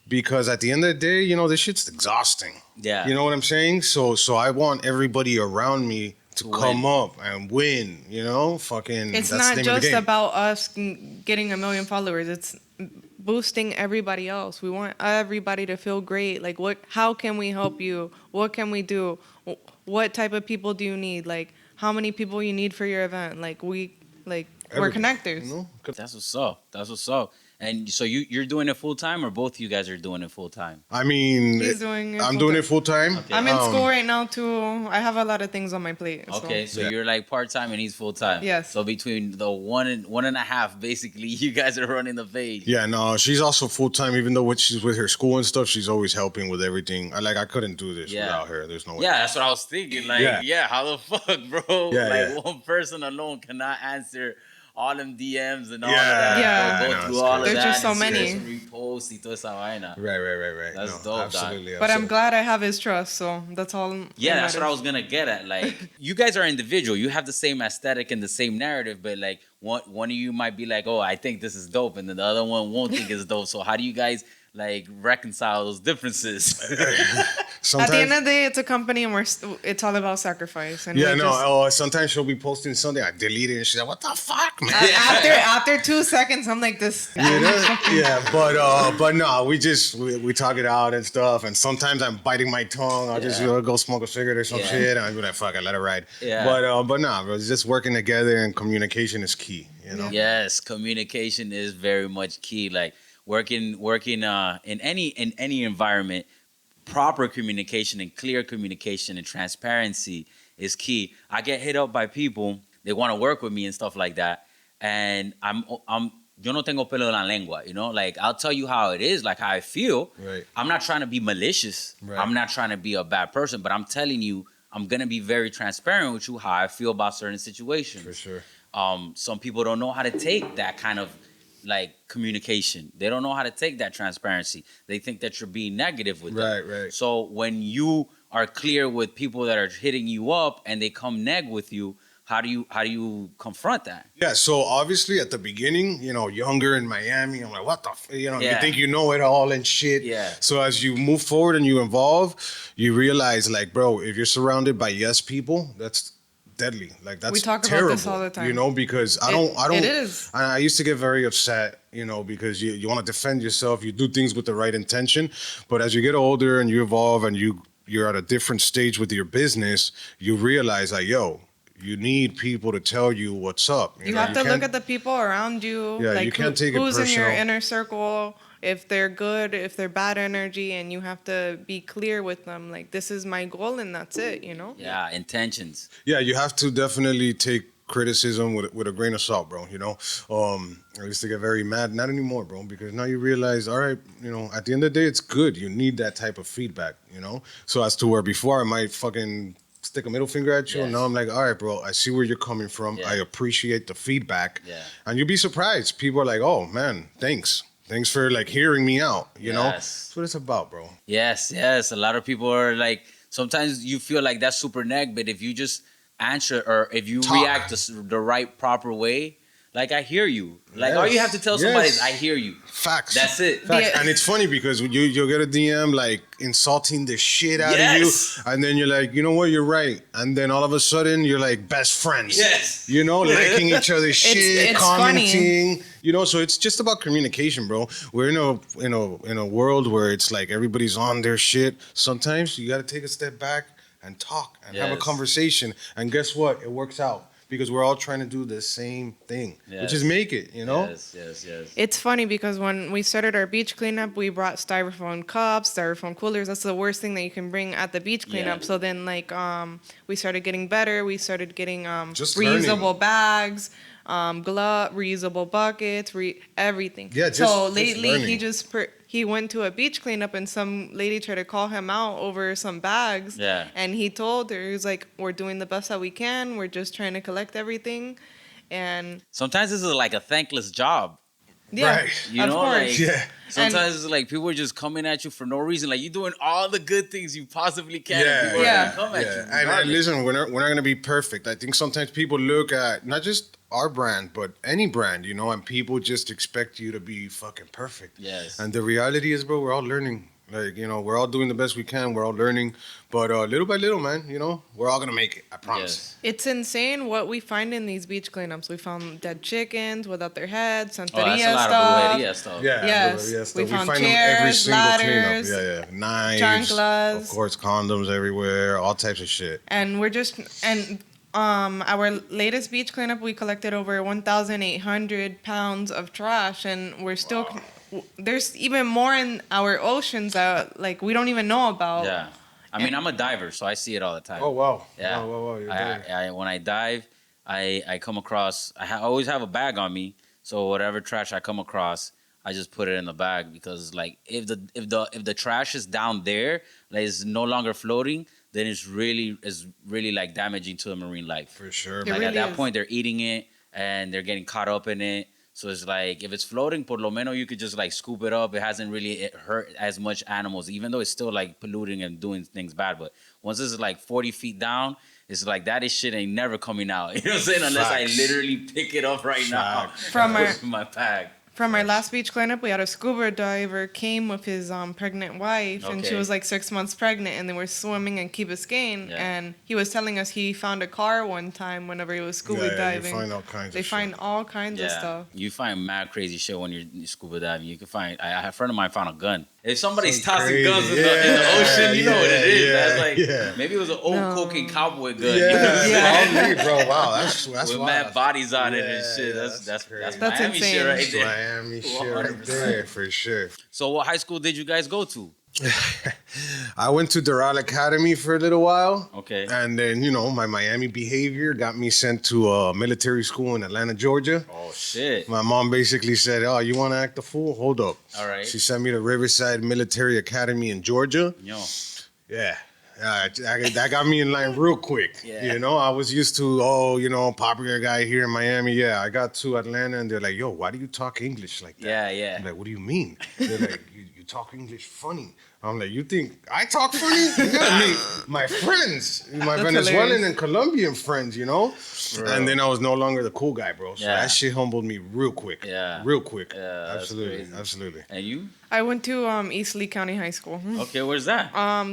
Speaker 3: because at the end of the day, this shit's exhausting.
Speaker 2: Yeah.
Speaker 3: You know what I'm saying? So I want everybody around me to come
Speaker 2: win.
Speaker 3: up and win. Fucking.
Speaker 4: It's
Speaker 3: that's the
Speaker 4: not
Speaker 3: name of the
Speaker 4: just
Speaker 3: game.
Speaker 4: about us getting 1 million followers. It's boosting everybody else. We want everybody to feel great. Like, how can we help you? What can we do? What type of people do you need? Like, how many people you need for your event? Like, we're
Speaker 3: Everybody,
Speaker 4: connectors.
Speaker 3: you know?
Speaker 2: That's what's up. That's what's up.
Speaker 5: And so you're doing it full time, or both of you guys are doing it full time?
Speaker 3: I mean,
Speaker 4: He's doing it
Speaker 3: I'm
Speaker 4: full
Speaker 3: doing
Speaker 4: time.
Speaker 3: it full time.
Speaker 5: Okay.
Speaker 4: I'm in school right now too. I have a lot of things on my plate. So.
Speaker 5: Okay, so
Speaker 3: Yeah.
Speaker 5: you're like part time and he's full time.
Speaker 4: Yes.
Speaker 5: So between the one and a half, basically, you guys are running the page.
Speaker 3: Yeah, no, she's also full time. Even though she's with her school and stuff, she's always helping with everything. I couldn't do this
Speaker 5: Yeah.
Speaker 3: without her. There's no way.
Speaker 5: Yeah, that's what I was thinking. Like,
Speaker 3: Yeah.
Speaker 5: how the fuck, bro?
Speaker 3: Yeah,
Speaker 5: like
Speaker 3: yeah.
Speaker 5: one person alone cannot answer all them DMs and all
Speaker 3: Yeah.
Speaker 5: of that.
Speaker 4: Yeah.
Speaker 5: Go
Speaker 3: I know,
Speaker 5: through
Speaker 3: it's
Speaker 5: all of
Speaker 3: crazy.
Speaker 5: that.
Speaker 4: There's just so
Speaker 5: and
Speaker 4: many.
Speaker 5: Repost y toda esa vaina.
Speaker 3: Right.
Speaker 5: That's
Speaker 3: No,
Speaker 5: dope, dog.
Speaker 3: absolutely.
Speaker 4: But I'm
Speaker 3: absolutely.
Speaker 4: glad I have his trust, so that's all.
Speaker 5: Yeah,
Speaker 4: that
Speaker 5: that's what I
Speaker 4: matters.
Speaker 5: was gonna get at. Like, you guys are individual. You have the same aesthetic and the same narrative, but like one of you might be like, "Oh, I think this is dope," and then the other one won't think it's dope. So how do you guys like reconcile those differences?
Speaker 3: Sometimes,
Speaker 4: At the end of the day, it's a company, and it's all about sacrifice. And
Speaker 3: yeah,
Speaker 4: we
Speaker 3: no.
Speaker 4: just-
Speaker 3: Sometimes she'll be posting something, I delete it, and she's like, "What the fuck, man?"
Speaker 4: after 2 seconds, I'm like this.
Speaker 3: Yeah, but no, we talk it out and stuff. And sometimes I'm biting my tongue. I'll just go smoke a cigarette or some
Speaker 5: Yeah.
Speaker 3: shit, and I'll be like, "Fuck, I let it ride."
Speaker 5: Yeah.
Speaker 3: But no, bro, it's just working together and communication is key. You know.
Speaker 5: Yes, communication is very much key. Like working in any environment, proper communication and clear communication and transparency is key. I get hit up by people, they want to work with me and stuff like that, and I'm yo no tengo pelo en la lengua, you know? Like, I'll tell you how it is, like how I feel.
Speaker 3: Right.
Speaker 5: I'm not trying to be malicious.
Speaker 3: Right.
Speaker 5: I'm not trying to be a bad person, but I'm telling you, I'm going to be very transparent with you how I feel about certain situations.
Speaker 3: For sure.
Speaker 5: Some people don't know how to take that kind of like communication. They don't know how to take that transparency. They think that you're being negative with them.
Speaker 3: Right.
Speaker 5: So when you are clear with people that are hitting you up and they come neg with you, how do you confront that?
Speaker 3: Yeah, so obviously at the beginning, younger in Miami, I'm like, what the you
Speaker 5: Yeah.
Speaker 3: think you know it all and shit.
Speaker 5: Yeah.
Speaker 3: So as you move forward and you evolve, you realize, like, bro, if you're surrounded by yes people, that's deadly. Like, that's
Speaker 4: We talk about
Speaker 3: terrible,
Speaker 4: this all the time.
Speaker 3: because I don't.
Speaker 4: It is.
Speaker 3: I used to get very upset, because you want to defend yourself. You do things with the right intention, but as you get older and you evolve and you're at a different stage with your business, you realize, like, yo, you need people to tell you what's up.
Speaker 4: You have to look at the people around you.
Speaker 3: Yeah,
Speaker 4: like
Speaker 3: you can't take it
Speaker 4: who's in your
Speaker 3: personal.
Speaker 4: inner circle, if they're good, if they're bad energy, and you have to be clear with them. Like, this is my goal, and that's it,
Speaker 5: Yeah, intentions.
Speaker 3: Yeah, you have to definitely take criticism with a grain of salt, bro. I used to get very mad. Not anymore, bro, because now you realize, all right, at the end of the day, it's good. You need that type of feedback, So as to where before I might fucking stick a middle finger at you,
Speaker 5: Yes.
Speaker 3: and now I'm like, all right, bro, I see where you're coming from.
Speaker 5: Yeah.
Speaker 3: I appreciate the feedback.
Speaker 5: Yeah.
Speaker 3: And you'll be surprised. People are like, oh, man, thanks. Thanks for, like, hearing me out, know?
Speaker 5: Yes.
Speaker 3: That's what it's about, bro.
Speaker 5: Yes. A lot of people are like, sometimes you feel like that's super neg, but if you just answer or if you
Speaker 3: Talk.
Speaker 5: react the right, proper way, like, I hear you. Like, all you have to tell somebody is, I hear you.
Speaker 3: Facts.
Speaker 5: That's it.
Speaker 3: Facts.
Speaker 4: Yeah.
Speaker 3: And it's funny because you'll get a DM like insulting the shit out
Speaker 5: Yes.
Speaker 3: of you. And then you're like, you know what, you're right. And then all of a sudden you're like best friends.
Speaker 5: Yes.
Speaker 3: Liking each other's shit,
Speaker 4: it's
Speaker 3: commenting. So it's just about communication, bro. We're in a world where it's like everybody's on their shit. Sometimes you gotta take a step back and talk and have a
Speaker 5: Yes.
Speaker 3: conversation. And guess what? It works out. Because we're all trying to do the same thing, which is
Speaker 5: Yes.
Speaker 3: make it,
Speaker 5: Yes.
Speaker 4: It's funny because when we started our beach cleanup, we brought styrofoam cups, styrofoam coolers. That's the worst thing that you can bring at the beach cleanup.
Speaker 5: Yeah.
Speaker 4: So then, we started getting better. We started getting
Speaker 3: Just
Speaker 4: reusable bags, reusable buckets, everything.
Speaker 3: Yeah,
Speaker 4: so
Speaker 3: just
Speaker 4: lately
Speaker 3: learning.
Speaker 4: he went to a beach cleanup and some lady tried to call him out over some bags.
Speaker 5: Yeah.
Speaker 4: And he told her, he was like, "We're doing the best that we can. We're just trying to collect everything." And
Speaker 5: Sometimes this is like a thankless job.
Speaker 4: yeah,
Speaker 3: Right.
Speaker 5: You
Speaker 4: of
Speaker 5: know,
Speaker 4: course.
Speaker 5: like
Speaker 3: Yeah.
Speaker 5: sometimes it's like people are just coming at you for no reason. Like, you're doing all the good things you possibly can.
Speaker 3: Yeah.
Speaker 5: And people
Speaker 4: Yeah.
Speaker 5: are gonna come at you.
Speaker 3: And
Speaker 5: regardless.
Speaker 3: listen, we're not gonna be perfect. I think sometimes people look at not just our brand, but any brand, and people just expect you to be fucking perfect.
Speaker 5: Yes.
Speaker 3: And the reality is, bro, we're all learning. Like, we're all doing the best we can. We're all learning, but little by little, man, we're all gonna make it. I promise.
Speaker 5: Yes.
Speaker 4: It's insane what we find in these beach cleanups. We found dead chickens without their heads,
Speaker 5: Oh, that's
Speaker 4: Santeria
Speaker 5: a lot
Speaker 4: stuff.
Speaker 5: of brujeria stuff.
Speaker 3: Yeah.
Speaker 4: Yes.
Speaker 3: Yes.
Speaker 4: We
Speaker 3: We
Speaker 4: found
Speaker 3: find them every
Speaker 4: chairs,
Speaker 3: single
Speaker 4: ladders,
Speaker 3: cleanup. Yeah. Knives.
Speaker 4: chanclas.
Speaker 3: Of course, condoms everywhere. All types of shit.
Speaker 4: And we're just, and Our latest beach cleanup, we collected over 1,800 pounds of trash, and we're still. There's even more in our oceans that like we don't even know about.
Speaker 5: Yeah. I mean, I'm a diver, so I see it all the time.
Speaker 3: Oh wow.
Speaker 5: Yeah.
Speaker 3: Wow. You're
Speaker 5: When I dive, I come across. I always have a bag on me, so whatever trash I come across, I just put it in the bag because like if the trash is down there, like it's no longer floating, then it's really like damaging to the marine life.
Speaker 3: For sure.
Speaker 4: It
Speaker 5: Like
Speaker 4: really
Speaker 5: at that
Speaker 4: is.
Speaker 5: point, they're eating it and they're getting caught up in it. So it's like if it's floating, por lo menos you could just like scoop it up. It hasn't really hurt as much animals, even though it's still like polluting and doing things bad. But once it's like 40 feet down, it's like that is shit ain't never coming out. You know what I'm saying? Unless
Speaker 3: Facts.
Speaker 5: I literally pick it up right now
Speaker 4: From
Speaker 5: and
Speaker 4: our-
Speaker 5: put it in my bag.
Speaker 4: From our last beach cleanup, we had a scuba diver came with his pregnant wife, and she
Speaker 5: Okay.
Speaker 4: was like 6 months pregnant, and they were swimming in Key Biscayne,
Speaker 5: Yeah.
Speaker 4: and he was telling us he found a car one time whenever he was scuba
Speaker 3: Yeah,
Speaker 4: diving.
Speaker 3: you find all kinds
Speaker 4: They
Speaker 3: of
Speaker 4: find
Speaker 3: shit.
Speaker 4: all kinds of stuff.
Speaker 5: You find mad crazy shit when you're scuba diving. You can find. A friend of mine found a gun. If somebody's
Speaker 3: Some
Speaker 5: tossing
Speaker 3: crazy-
Speaker 5: guns in the ocean, you know what it is.
Speaker 3: yeah,
Speaker 5: That's like
Speaker 3: yeah.
Speaker 5: maybe it was an old
Speaker 4: No.
Speaker 5: cocaine cowboy gun.
Speaker 3: Yeah,
Speaker 5: You know what I'm saying?
Speaker 3: probably, bro. Wow, that's
Speaker 5: With
Speaker 3: wild.
Speaker 5: mad bodies on it and
Speaker 3: Yeah,
Speaker 5: shit.
Speaker 3: yeah,
Speaker 5: That's
Speaker 3: that's crazy.
Speaker 4: That's
Speaker 5: Miami
Speaker 4: insane.
Speaker 5: shit right there.
Speaker 3: Miami shit right
Speaker 5: 100%.
Speaker 3: there for sure.
Speaker 5: So what high school did you guys go to?
Speaker 3: I went to Doral Academy for a little while.
Speaker 5: Okay.
Speaker 3: And then, my Miami behavior got me sent to a military school in Atlanta, Georgia.
Speaker 5: Oh shit.
Speaker 3: My mom basically said, "Oh, you want to act a fool? Hold up."
Speaker 5: All right.
Speaker 3: She sent me to Riverside Military Academy in Georgia.
Speaker 5: Yo.
Speaker 3: Yeah. That got me in line real quick.
Speaker 5: Yeah.
Speaker 3: I was used to, popular guy here in Miami. Yeah, I got to Atlanta and they're like, "Yo, why do you talk English like that?"
Speaker 5: Yeah.
Speaker 3: I'm like, "What do you mean?" They're like, you talk English funny. I'm like, "You think I talk funny?" You gotta meet my friends, my
Speaker 4: That's
Speaker 3: Venezuelan
Speaker 4: hilarious.
Speaker 3: and Colombian friends, And then I was no longer the cool guy, bro. So
Speaker 5: Yeah.
Speaker 3: that shit humbled me real quick.
Speaker 5: Yeah.
Speaker 3: Real quick.
Speaker 5: Yeah, that's
Speaker 3: Absolutely.
Speaker 5: crazy.
Speaker 3: Absolutely.
Speaker 5: And you?
Speaker 4: I went to East Lee County High School.
Speaker 5: Okay, where's that?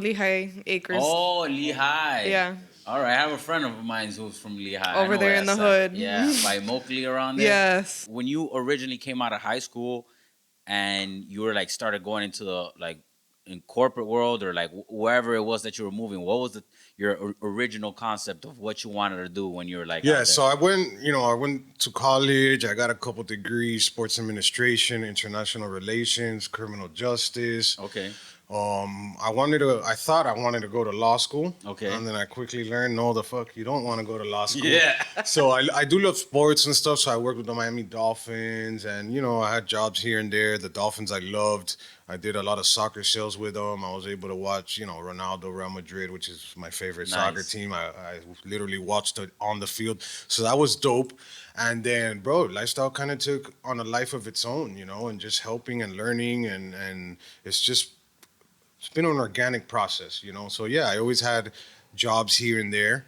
Speaker 4: Lehigh Acres.
Speaker 5: Oh, Lehigh.
Speaker 4: Yeah.
Speaker 5: All right, I have a friend of mine who's from Lehigh. I
Speaker 4: Over
Speaker 5: know
Speaker 4: there
Speaker 5: where
Speaker 4: in the
Speaker 5: that's at.
Speaker 4: hood.
Speaker 5: Yeah, by Moakley around there.
Speaker 4: Yes.
Speaker 5: When you originally came out of high school and you were like started going into the like in corporate world or like wherever it was that you were moving, what was your original concept of what you wanted to do when you were like out
Speaker 3: Yeah,
Speaker 5: there?
Speaker 3: so I went to college. I got a couple degrees: sports administration, international relations, criminal justice.
Speaker 5: Okay.
Speaker 3: I thought I wanted to go to law school.
Speaker 5: Okay.
Speaker 3: And then I quickly learned, no, the fuck, you don't want to go to law school.
Speaker 5: Yeah.
Speaker 3: So I do love sports and stuff. So I worked with the Miami Dolphins, and I had jobs here and there. The Dolphins I loved. I did a lot of soccer sales with them. I was able to watch, Ronaldo, Real Madrid, which is my favorite soccer
Speaker 5: Nice.
Speaker 3: team. I literally watched it on the field. So that was dope. And then, bro, lifestyle kind of took on a life of its own, and just helping and learning. And it's been an organic process, So yeah, I always had jobs here and there.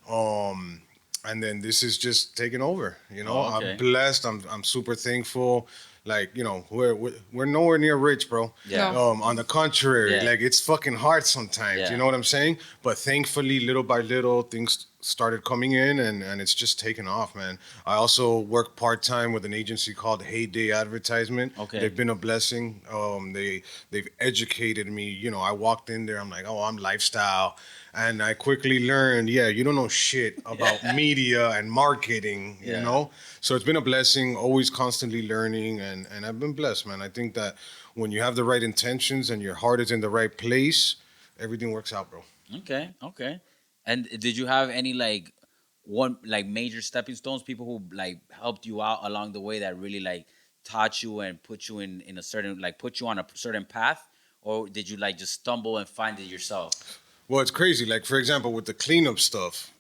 Speaker 3: And then this is just taking over,
Speaker 5: Oh, okay.
Speaker 3: I'm blessed. I'm super thankful. Like, we're nowhere near rich, bro.
Speaker 5: Yeah.
Speaker 3: On the contrary,
Speaker 5: Yeah.
Speaker 3: like it's fucking hard sometimes.
Speaker 5: Yeah.
Speaker 3: You know what I'm saying? But thankfully, little by little, things started coming in, and it's just taken off, man. I also work part-time with an agency called Heyday Advertisement.
Speaker 5: Okay.
Speaker 3: They've been a blessing. They've educated me. I walked in there, I'm like, oh, I'm lifestyle. And I quickly learned, you don't know shit about media and marketing,
Speaker 5: Yeah.
Speaker 3: So it's been a blessing, always constantly learning, and I've been blessed, man. I think that when you have the right intentions and your heart is in the right place, everything works out, bro.
Speaker 5: Okay. And did you have any major stepping stones, people who like helped you out along the way that really like taught you and put you in a certain put you on a certain path, or did you like just stumble and find it yourself?
Speaker 3: Well, it's crazy. Like, for example, with the cleanup stuff,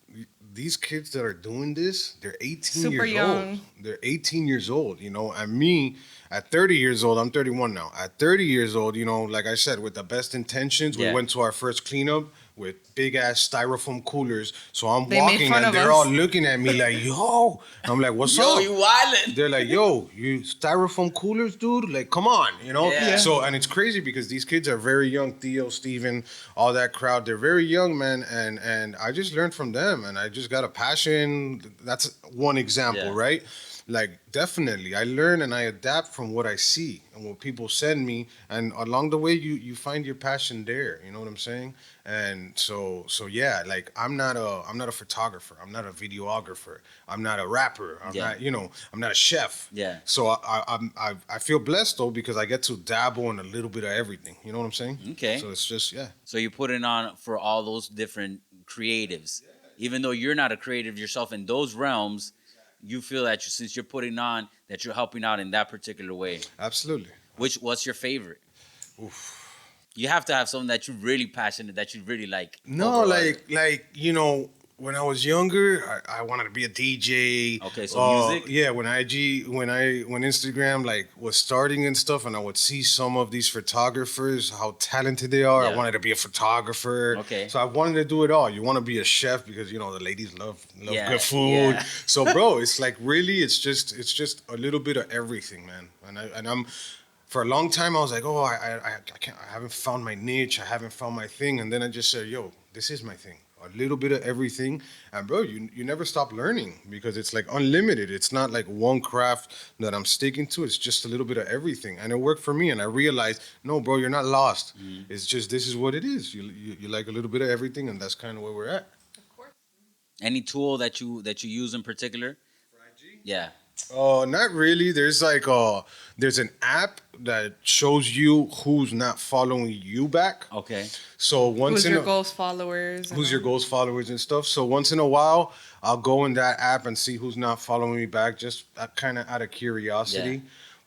Speaker 3: these kids that are doing this, they're 18
Speaker 4: Super
Speaker 3: years
Speaker 4: young.
Speaker 3: old. They're 18 years old, And me, at 30 years old, I'm 31 now. At 30 years old, like I said, with the best intentions, we
Speaker 5: Yeah.
Speaker 3: went to our first cleanup with big ass styrofoam coolers. So I'm
Speaker 4: They made
Speaker 3: walking
Speaker 4: fun
Speaker 3: and
Speaker 4: of
Speaker 3: they're
Speaker 4: us.
Speaker 3: all looking at me like, yo. I'm like, what's
Speaker 5: Yo,
Speaker 3: up?
Speaker 5: you wildin'.
Speaker 3: They're like, yo, you styrofoam coolers, dude? Like, come on,
Speaker 5: Yeah.
Speaker 3: So, and it's crazy because these kids are very young. Theo, Steven, all that crowd, they're very young, man. And I just learned from them, and I just got a passion. That's one example,
Speaker 5: Yeah.
Speaker 3: right? Like, definitely, I learn and I adapt from what I see and what people send me, and along the way, you find your passion there. You know what I'm saying? And so yeah, like I'm not a photographer, I'm not a videographer, I'm not a rapper, I'm
Speaker 5: Yeah.
Speaker 3: not, I'm not a chef.
Speaker 5: Yeah.
Speaker 3: So I feel blessed though because I get to dabble in a little bit of everything. You know what I'm saying?
Speaker 5: Okay.
Speaker 3: So it's just yeah.
Speaker 5: So you put it on for all those different creatives. Even though you're not a creative yourself in those realms, you feel that since you're putting on, that you're helping out in that particular way.
Speaker 3: Absolutely.
Speaker 5: What's your favorite? You have to have something that you're really passionate, that you really like.
Speaker 3: No,
Speaker 5: over other.
Speaker 3: when I was younger, I wanted to be a DJ.
Speaker 5: Okay, so music?
Speaker 3: Yeah, when Instagram like was starting and stuff, and I would see some of these photographers, how talented they are. I
Speaker 5: Yeah.
Speaker 3: wanted to be a photographer.
Speaker 5: Okay.
Speaker 3: So I wanted to do it all. You want to be a chef because the ladies love
Speaker 5: Yeah,
Speaker 3: good food.
Speaker 5: yeah.
Speaker 3: So bro, it's like really, it's just a little bit of everything, man. And I'm for a long time, I was like, oh, I can't, I haven't found my niche, I haven't found my thing, and then I just said, yo, this is my thing, a little bit of everything, and bro, you never stop learning because it's like unlimited. It's not like one craft that I'm sticking to. It's just a little bit of everything, and it worked for me. And I realized, no, bro, you're not lost. It's just this is what it is. You like a little bit of everything, and that's kind of where we're at.
Speaker 5: Any tool that you use in particular? Yeah.
Speaker 3: Not really. There's an app that shows you who's not following you back.
Speaker 5: Okay.
Speaker 3: So once
Speaker 4: Who's
Speaker 3: in
Speaker 4: your
Speaker 3: a,
Speaker 4: ghost followers? and
Speaker 3: who's your
Speaker 4: all?
Speaker 3: goals followers and stuff. So once in a while, I'll go in that app and see who's not following me back, just kind of out of curiosity.
Speaker 5: Yeah.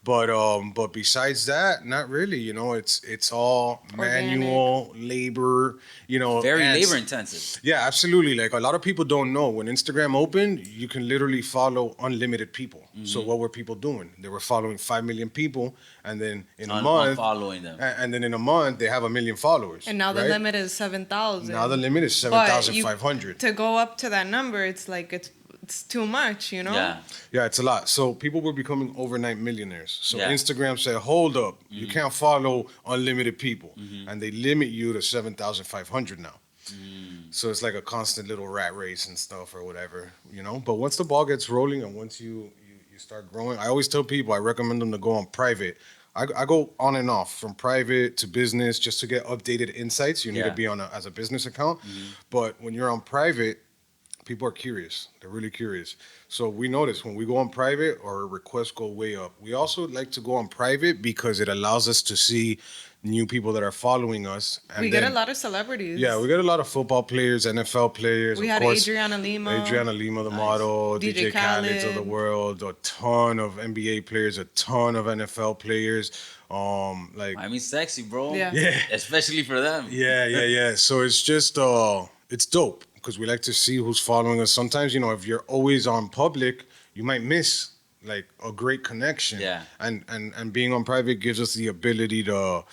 Speaker 3: But besides that, not really. It's all manual labor.
Speaker 5: Very
Speaker 3: and-
Speaker 5: labor intensive.
Speaker 3: Yeah, absolutely. Like a lot of people don't know when Instagram opened, you can literally follow unlimited people. So what were people doing? They were following 5 million people, and then in a month,
Speaker 5: Unfollowing them.
Speaker 3: and then in a month they have 1 million followers.
Speaker 4: And now the
Speaker 3: right?
Speaker 4: limit is 7,000.
Speaker 3: Now the limit is
Speaker 4: But
Speaker 3: 7,500.
Speaker 4: To go up to that number, it's like it's too much, you know?
Speaker 5: Yeah.
Speaker 3: Yeah, it's a lot. So people were becoming overnight millionaires. So
Speaker 5: Yeah.
Speaker 3: Instagram said, hold up, you can't follow unlimited people. And they limit you to 7,500 now. So it's like a constant little rat race and stuff or whatever. But once the ball gets rolling and once you start growing, I always tell people, I recommend them to go on private. I go on and off from private to business just to get updated insights. You need
Speaker 5: Yeah.
Speaker 3: to be as a business account. But when you're on private, people are curious. They're really curious. So we notice when we go on private, our requests go way up. We also like to go on private because it allows us to see new people that are following us. And
Speaker 4: We get a lot of celebrities.
Speaker 3: Yeah, we get a lot of football players, NFL players.
Speaker 4: We
Speaker 3: of
Speaker 4: had
Speaker 3: course,
Speaker 4: Adriana Lima.
Speaker 3: Adriana Lima, the model,
Speaker 4: DJ
Speaker 3: DJ Khaled's of the
Speaker 4: Khaled.
Speaker 3: world, a ton of NBA players, a ton of NFL players.
Speaker 5: I mean, sexy, bro.
Speaker 4: Yeah.
Speaker 3: Yeah.
Speaker 5: Especially for them.
Speaker 3: Yeah. So it's just it's dope because we like to see who's following us. Sometimes, if you're always on public, you might miss like a great connection.
Speaker 5: Yeah.
Speaker 3: And being on private gives us the ability to,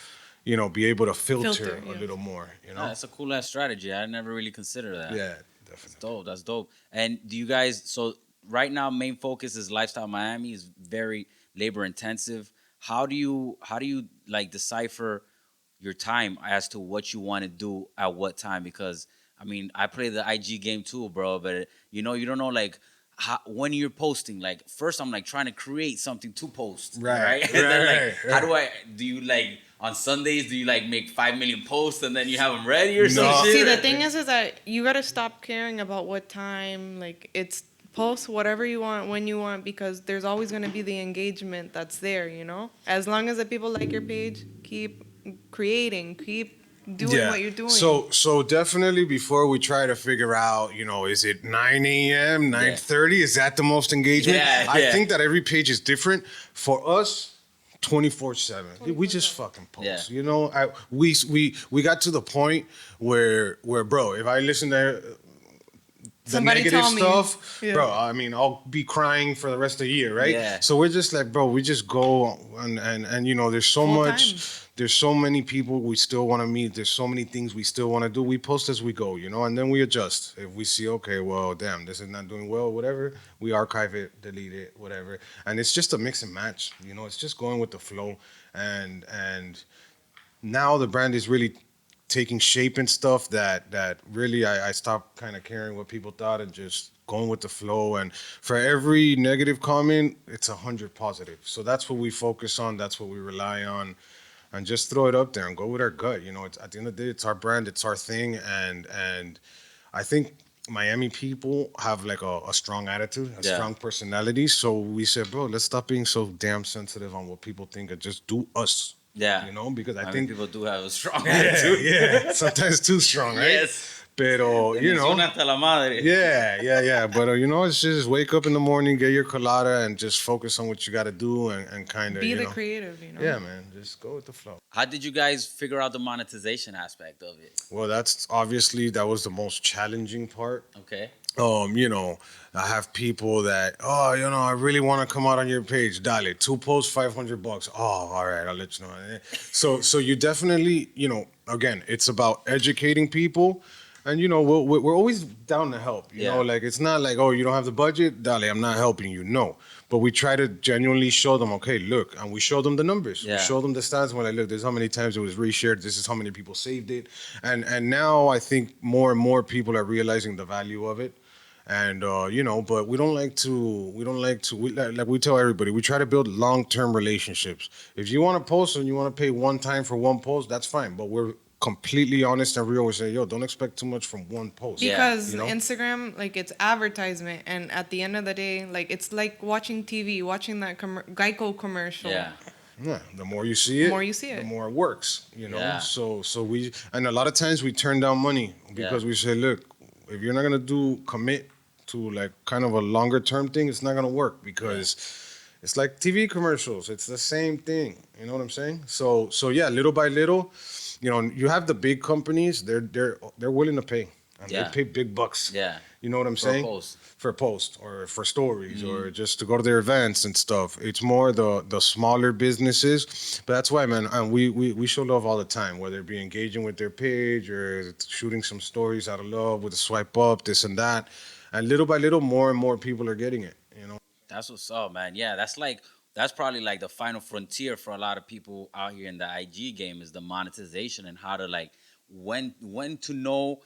Speaker 3: be able to filter
Speaker 4: Filter,
Speaker 3: a
Speaker 4: yeah.
Speaker 3: little more,
Speaker 5: Yeah, that's a cool ass strategy. I never really considered that.
Speaker 3: Yeah, definitely.
Speaker 5: That's dope. And do you guys, so right now main focus is Lifestyle Miami, is very labor intensive. How do you like decipher your time as to what you want to do at what time? Because I mean, I play the IG game too, bro, but you don't know like when you're posting. Like first I'm like trying to create something to post.
Speaker 3: Right.
Speaker 5: And then
Speaker 3: Right.
Speaker 5: how do you like on Sundays, do you like make 5 million posts and then you have them ready or some
Speaker 3: No.
Speaker 5: shit?
Speaker 4: See, the thing is that you gotta stop caring about what time. Like, it's post whatever you want when you want because there's always gonna be the engagement that's there. As long as the people like your page, keep creating, keep doing what you're doing.
Speaker 3: So definitely before we try to figure out, is it 9 a.m., 9:30? Is that the most engagement?
Speaker 5: Yeah,
Speaker 3: I
Speaker 5: yeah.
Speaker 3: think that every page is different. For us, 24/7. We just fucking post.
Speaker 5: Yeah.
Speaker 3: We got to the point where bro, if I listen to the
Speaker 4: Somebody
Speaker 3: negative
Speaker 4: tell me.
Speaker 3: stuff,
Speaker 4: Yeah.
Speaker 3: bro, I mean, I'll be crying for the rest of the year, right?
Speaker 5: Yeah.
Speaker 3: So we're just like, bro, we just go and there's so
Speaker 4: Full
Speaker 3: much.
Speaker 4: time.
Speaker 3: There's so many people we still want to meet. There's so many things we still want to do. We post as we go, and then we adjust. If we see, okay, well, damn, this is not doing well, whatever, we archive it, delete it, whatever. And it's just a mix and match, it's just going with the flow. And now the brand is really taking shape and stuff that really I stopped kind of caring what people thought and just going with the flow. And for every negative comment, it's 100 positive. So that's what we focus on. That's what we rely on. And just throw it up there and go with our gut. It's at the end of the day, it's our brand, it's our thing. And I think Miami people have like a strong attitude, a
Speaker 5: Yeah.
Speaker 3: strong personality. So we said, bro, let's stop being so damn sensitive on what people think and just do us.
Speaker 5: Yeah.
Speaker 3: Because I
Speaker 5: mean,
Speaker 3: think
Speaker 5: people do have a strong
Speaker 3: yeah,
Speaker 5: attitude.
Speaker 3: yeah, sometimes too strong, right?
Speaker 5: Yes.
Speaker 3: Pero
Speaker 5: Son hasta la madre.
Speaker 3: yeah. But it's just wake up in the morning, get your colada, and just focus on what you got to do, and kind of
Speaker 4: Be the creative,
Speaker 3: Yeah, man, just go with the flow.
Speaker 5: How did you guys figure out the monetization aspect of it?
Speaker 3: Well, that was the most challenging part.
Speaker 5: Okay.
Speaker 3: I have people that, I really want to come out on your page. Dale, 2 posts, $500. Oh, all right, I'll let you know. So you definitely, again, it's about educating people, and we're always down to help. You
Speaker 5: Yeah.
Speaker 3: know, like it's not like, oh, you don't have the budget, Dale, I'm not helping you. No, but we try to genuinely show them, okay, look, and we show them the numbers.
Speaker 5: Yeah.
Speaker 3: We show them the stats. And we're like, look, this is how many times it was reshared. This is how many people saved it, and now I think more and more people are realizing the value of it. And but we don't like to like we tell everybody, we try to build long-term relationships. If you want to post and you want to pay one time for one post, that's fine, but we're completely honest and real. We say, yo, don't expect too much from one post.
Speaker 5: Yeah.
Speaker 4: because
Speaker 3: You know?
Speaker 4: Instagram, like, it's advertisement, and at the end of the day, like, it's like watching TV, watching that Geico commercial.
Speaker 5: Yeah.
Speaker 3: Yeah, the more you see it, the more it works.
Speaker 5: Yeah.
Speaker 3: So we, and a lot of times we turn down money because we say, look, if you're not gonna commit to like kind of a longer term thing, it's not gonna work, because it's like TV commercials. It's the same thing. You know what I'm saying? So yeah, little by little, you have the big companies. They're willing to pay, and
Speaker 5: Yeah.
Speaker 3: they pay big bucks.
Speaker 5: Yeah.
Speaker 3: You know what I'm
Speaker 5: For a
Speaker 3: saying?
Speaker 5: post.
Speaker 3: For a post or for stories or just to go to their events and stuff. It's more the smaller businesses. But that's why, man, and we show love all the time, whether it be engaging with their page or shooting some stories out of love with a swipe up, this and that. And little by little, more and more people are getting it.
Speaker 5: That's what's up, man. Yeah, that's probably like the final frontier for a lot of people out here in the IG game, is the monetization, and how to like when to know,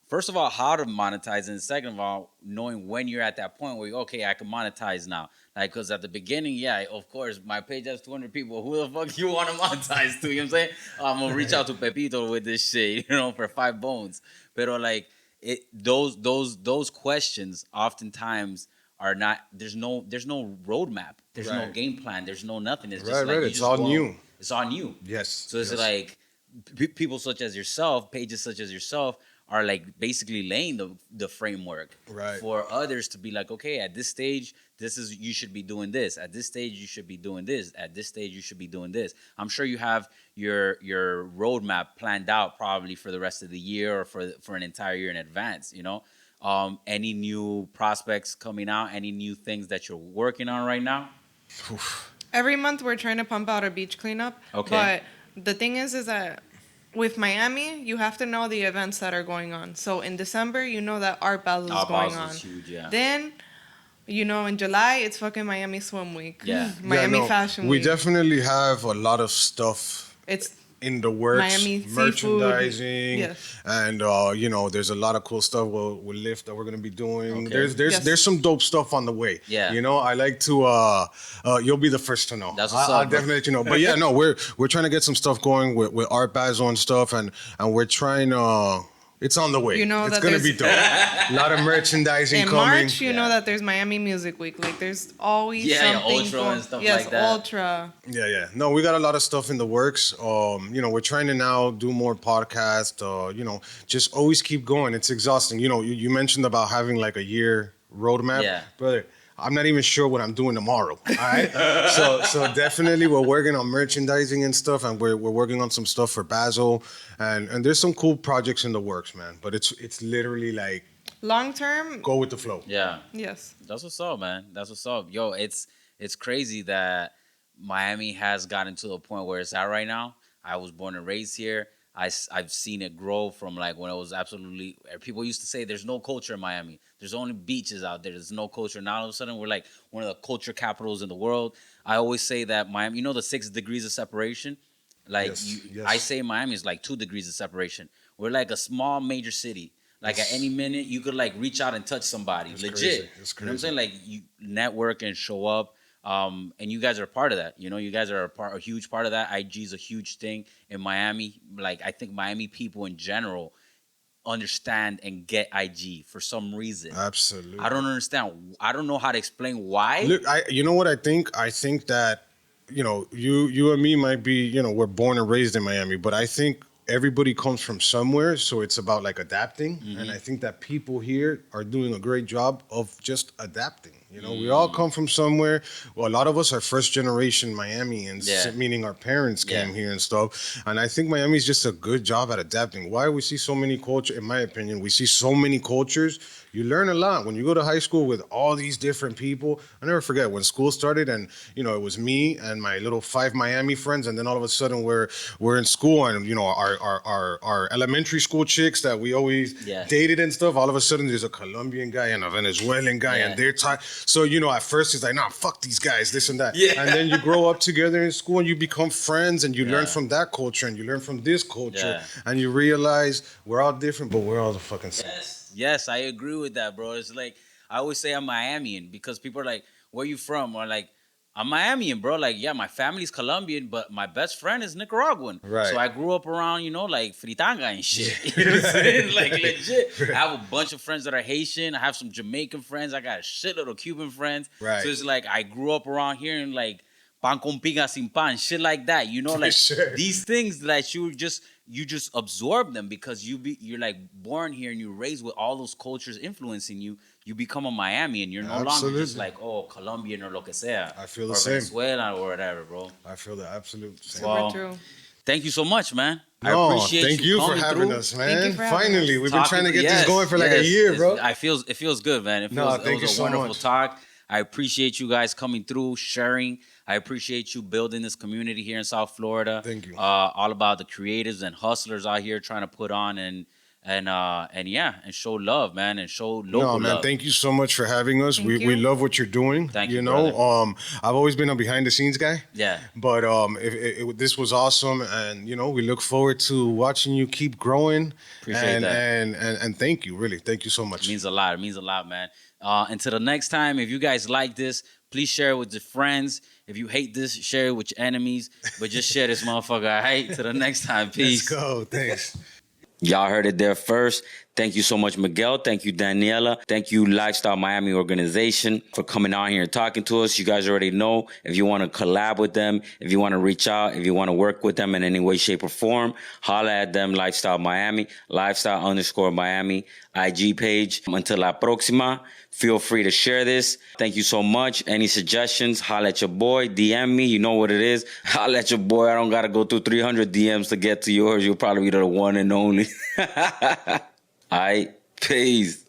Speaker 5: first of all, how to monetize, and second of all, knowing when you're at that point where okay, I can monetize now. Like, because at the beginning, yeah, of course, my page has 200 people. Who the fuck you want to monetize to? You know what I'm saying? I'm gonna reach out to Pepito with this shit, for 5 bones. Pero like those questions oftentimes are not. There's no roadmap. There's no
Speaker 3: Right.
Speaker 5: game plan. There's no nothing. It's just
Speaker 3: Right,
Speaker 5: like
Speaker 3: right.
Speaker 5: you
Speaker 3: It's
Speaker 5: just
Speaker 3: all
Speaker 5: go-
Speaker 3: new.
Speaker 5: It's all new.
Speaker 3: Yes.
Speaker 5: So it's
Speaker 3: yes.
Speaker 5: like people such as yourself, pages such as yourself, are like basically laying the framework
Speaker 3: Right.
Speaker 5: for others to be like, okay, at this stage, you should be doing this. At this stage, you should be doing this. At this stage, you should be doing this. I'm sure you have your roadmap planned out probably for the rest of the year, or for an entire year in advance. Any new prospects coming out? Any new things that you're working on right now?
Speaker 4: Every month we're trying to pump out a beach cleanup.
Speaker 5: Okay.
Speaker 4: But the thing is that with Miami, you have to know the events that are going on. So in December, you know that Art Basel is
Speaker 5: Art
Speaker 4: going
Speaker 5: Basel
Speaker 4: on.
Speaker 5: is huge, yeah.
Speaker 4: Then, in July, it's fucking Miami Swim Week.
Speaker 5: Yeah.
Speaker 4: Miami
Speaker 3: Yeah, no,
Speaker 4: Fashion
Speaker 3: we
Speaker 4: Week.
Speaker 3: definitely have a lot of stuff
Speaker 4: It's
Speaker 3: in the works,
Speaker 4: Miami seafood.
Speaker 3: merchandising,
Speaker 4: Yes.
Speaker 3: and there's a lot of cool stuff with Lyft that we're gonna be doing.
Speaker 5: Okay.
Speaker 4: Yes.
Speaker 3: There's some dope stuff on the way.
Speaker 5: Yeah.
Speaker 3: I like to you'll be the first to know.
Speaker 5: That's what's
Speaker 3: I'll
Speaker 5: up, bro.
Speaker 3: definitely let you know. But yeah, no, we're trying to get some stuff going with Art Basel and stuff, and we're trying it's on the way.
Speaker 4: You know
Speaker 3: it's
Speaker 4: that
Speaker 3: gonna be dope. A lot of merchandising
Speaker 4: in
Speaker 3: coming.
Speaker 4: March, you know that there's Miami Music Week. Like, there's always something
Speaker 5: Ultra
Speaker 4: going.
Speaker 5: and stuff
Speaker 4: yes,
Speaker 5: like that.
Speaker 4: Ultra.
Speaker 3: Yeah. No, we got a lot of stuff in the works. We're trying to now do more podcasts. Just always keep going. It's exhausting. You mentioned about having like a year roadmap.
Speaker 5: Yeah.
Speaker 3: Brother, I'm not even sure what I'm doing tomorrow. All right. so definitely we're working on merchandising and stuff, and we're working on some stuff for Basel, and there's some cool projects in the works, man. But it's literally like
Speaker 4: Long term,
Speaker 3: go with the flow.
Speaker 5: Yeah.
Speaker 4: yes.
Speaker 5: That's what's up, man. That's what's up. Yo, it's crazy that Miami has gotten to a point where it's at right now. I was born and raised here. I've seen it grow from like when it was absolutely, people used to say there's no culture in Miami. There's only beaches out there. There's no culture. Now all of a sudden we're like one of the culture capitals in the world. I always say that Miami, the 6 degrees of separation? Like
Speaker 3: Yes.
Speaker 5: I say Miami is like 2 degrees of separation. We're like a small major city. Like at any minute, you could like reach out and touch somebody.
Speaker 3: It's
Speaker 5: Legit.
Speaker 3: crazy. It's
Speaker 5: You know what I'm
Speaker 3: crazy.
Speaker 5: saying? Like you network and show up. And you guys are a part of that. You know, you guys are a huge part of that. IG is a huge thing in Miami. Like I think Miami people in general understand and get IG for some reason.
Speaker 3: Absolutely.
Speaker 5: I don't understand. I don't know how to explain why.
Speaker 3: Look, you know what I think? I think that, you and me might be, we're born and raised in Miami, but I think everybody comes from somewhere, so it's about like adapting. And I think that people here are doing a great job of just adapting. We all come from somewhere. Well, a lot of us are first generation Miamians,
Speaker 5: Yeah.
Speaker 3: meaning our parents came
Speaker 5: Yeah.
Speaker 3: here and stuff. And I think Miami's just a good job at adapting. Why we see so many cultures, in my opinion, we see so many cultures. You learn a lot when you go to high school with all these different people. I never forget when school started, and it was me and my little 5 Miami friends, and then all of a sudden we're in school, and our elementary school chicks that we always
Speaker 5: Yeah.
Speaker 3: dated and stuff. All of a sudden there's a Colombian guy and a Venezuelan guy,
Speaker 5: Yeah.
Speaker 3: and they're talking. So at first it's like, nah, fuck these guys, this and that.
Speaker 5: Yeah.
Speaker 3: And then you grow up together in school and you become friends, and you learn
Speaker 5: Yeah.
Speaker 3: from that culture and you learn from this culture,
Speaker 5: Yeah.
Speaker 3: and you realize we're all different, but we're all the fucking same.
Speaker 5: Yes, I agree with that, bro. It's like I always say I'm Miamian because people are like, "Where you from?" Or like, "I'm Miamian, bro." Like, yeah, my family's Colombian, but my best friend is Nicaraguan.
Speaker 3: Right.
Speaker 5: So I grew up around, like fritanga and shit. You know what I'm saying? Like legit. I have a bunch of friends that are Haitian. I have some Jamaican friends. I got a shitload of Cuban friends.
Speaker 3: Right.
Speaker 5: So it's like I grew up around here and like pan con piga sin pan, shit like that. Like
Speaker 3: sure.
Speaker 5: these things that you just absorb them because you're like born here and you're raised with all those cultures influencing you. You become a Miami and you're no longer just
Speaker 3: Absolutely.
Speaker 5: like, oh, Colombian or lo que sea.
Speaker 3: I feel the
Speaker 5: or
Speaker 3: same.
Speaker 5: Venezuela or whatever, bro.
Speaker 3: I feel the absolute same.
Speaker 5: Well,
Speaker 4: Super true.
Speaker 5: Thank you so much, man. I
Speaker 3: No,
Speaker 5: appreciate
Speaker 3: thank you for
Speaker 5: coming
Speaker 3: having
Speaker 5: through.
Speaker 3: us, man.
Speaker 4: you for having
Speaker 3: Finally,
Speaker 4: us.
Speaker 3: we've been trying to get this
Speaker 5: Yes,
Speaker 3: going for like a
Speaker 5: yes.
Speaker 3: year, bro.
Speaker 5: It feels good, man. It
Speaker 3: No,
Speaker 5: was
Speaker 3: thank you
Speaker 5: a
Speaker 3: so
Speaker 5: wonderful
Speaker 3: much.
Speaker 5: talk. I appreciate you guys coming through, sharing. I appreciate you building this community here in South Florida.
Speaker 3: Thank you.
Speaker 5: All about the creatives and hustlers out here trying to put on and show love, man, and show local
Speaker 3: No, man,
Speaker 5: love.
Speaker 3: thank you so much for having us.
Speaker 4: Thank
Speaker 3: We
Speaker 4: you.
Speaker 3: love what you're doing.
Speaker 5: Thank you,
Speaker 3: I've always been a behind the scenes guy.
Speaker 5: Yeah.
Speaker 3: But this was awesome, and we look forward to watching you keep growing.
Speaker 5: Appreciate
Speaker 3: and,
Speaker 5: that.
Speaker 3: And thank you, really, thank you so much.
Speaker 5: It means a lot. It means a lot, man. Until the next time, if you guys like this, please share it with your friends. If you hate this, share it with your enemies. But just share this motherfucker, all right? Till the next time. Peace.
Speaker 3: Let's go. Thanks.
Speaker 2: Y'all heard it there first. Thank you so much, Miguel. Thank you, Daniela. Thank you, Lifestyle Miami organization, for coming on here and talking to us. You guys already know if you want to collab with them, if you want to reach out, if you want to work with them in any way, shape, or form, holla at them, Lifestyle Miami, Lifestyle_Miami, IG page. Until la próxima, feel free to share this. Thank you so much. Any suggestions, holla at your boy, DM me. You know what it is. Holla at your boy. I don't got to go through 300 DMs to get to yours. You'll probably be the one and only. All right, peace.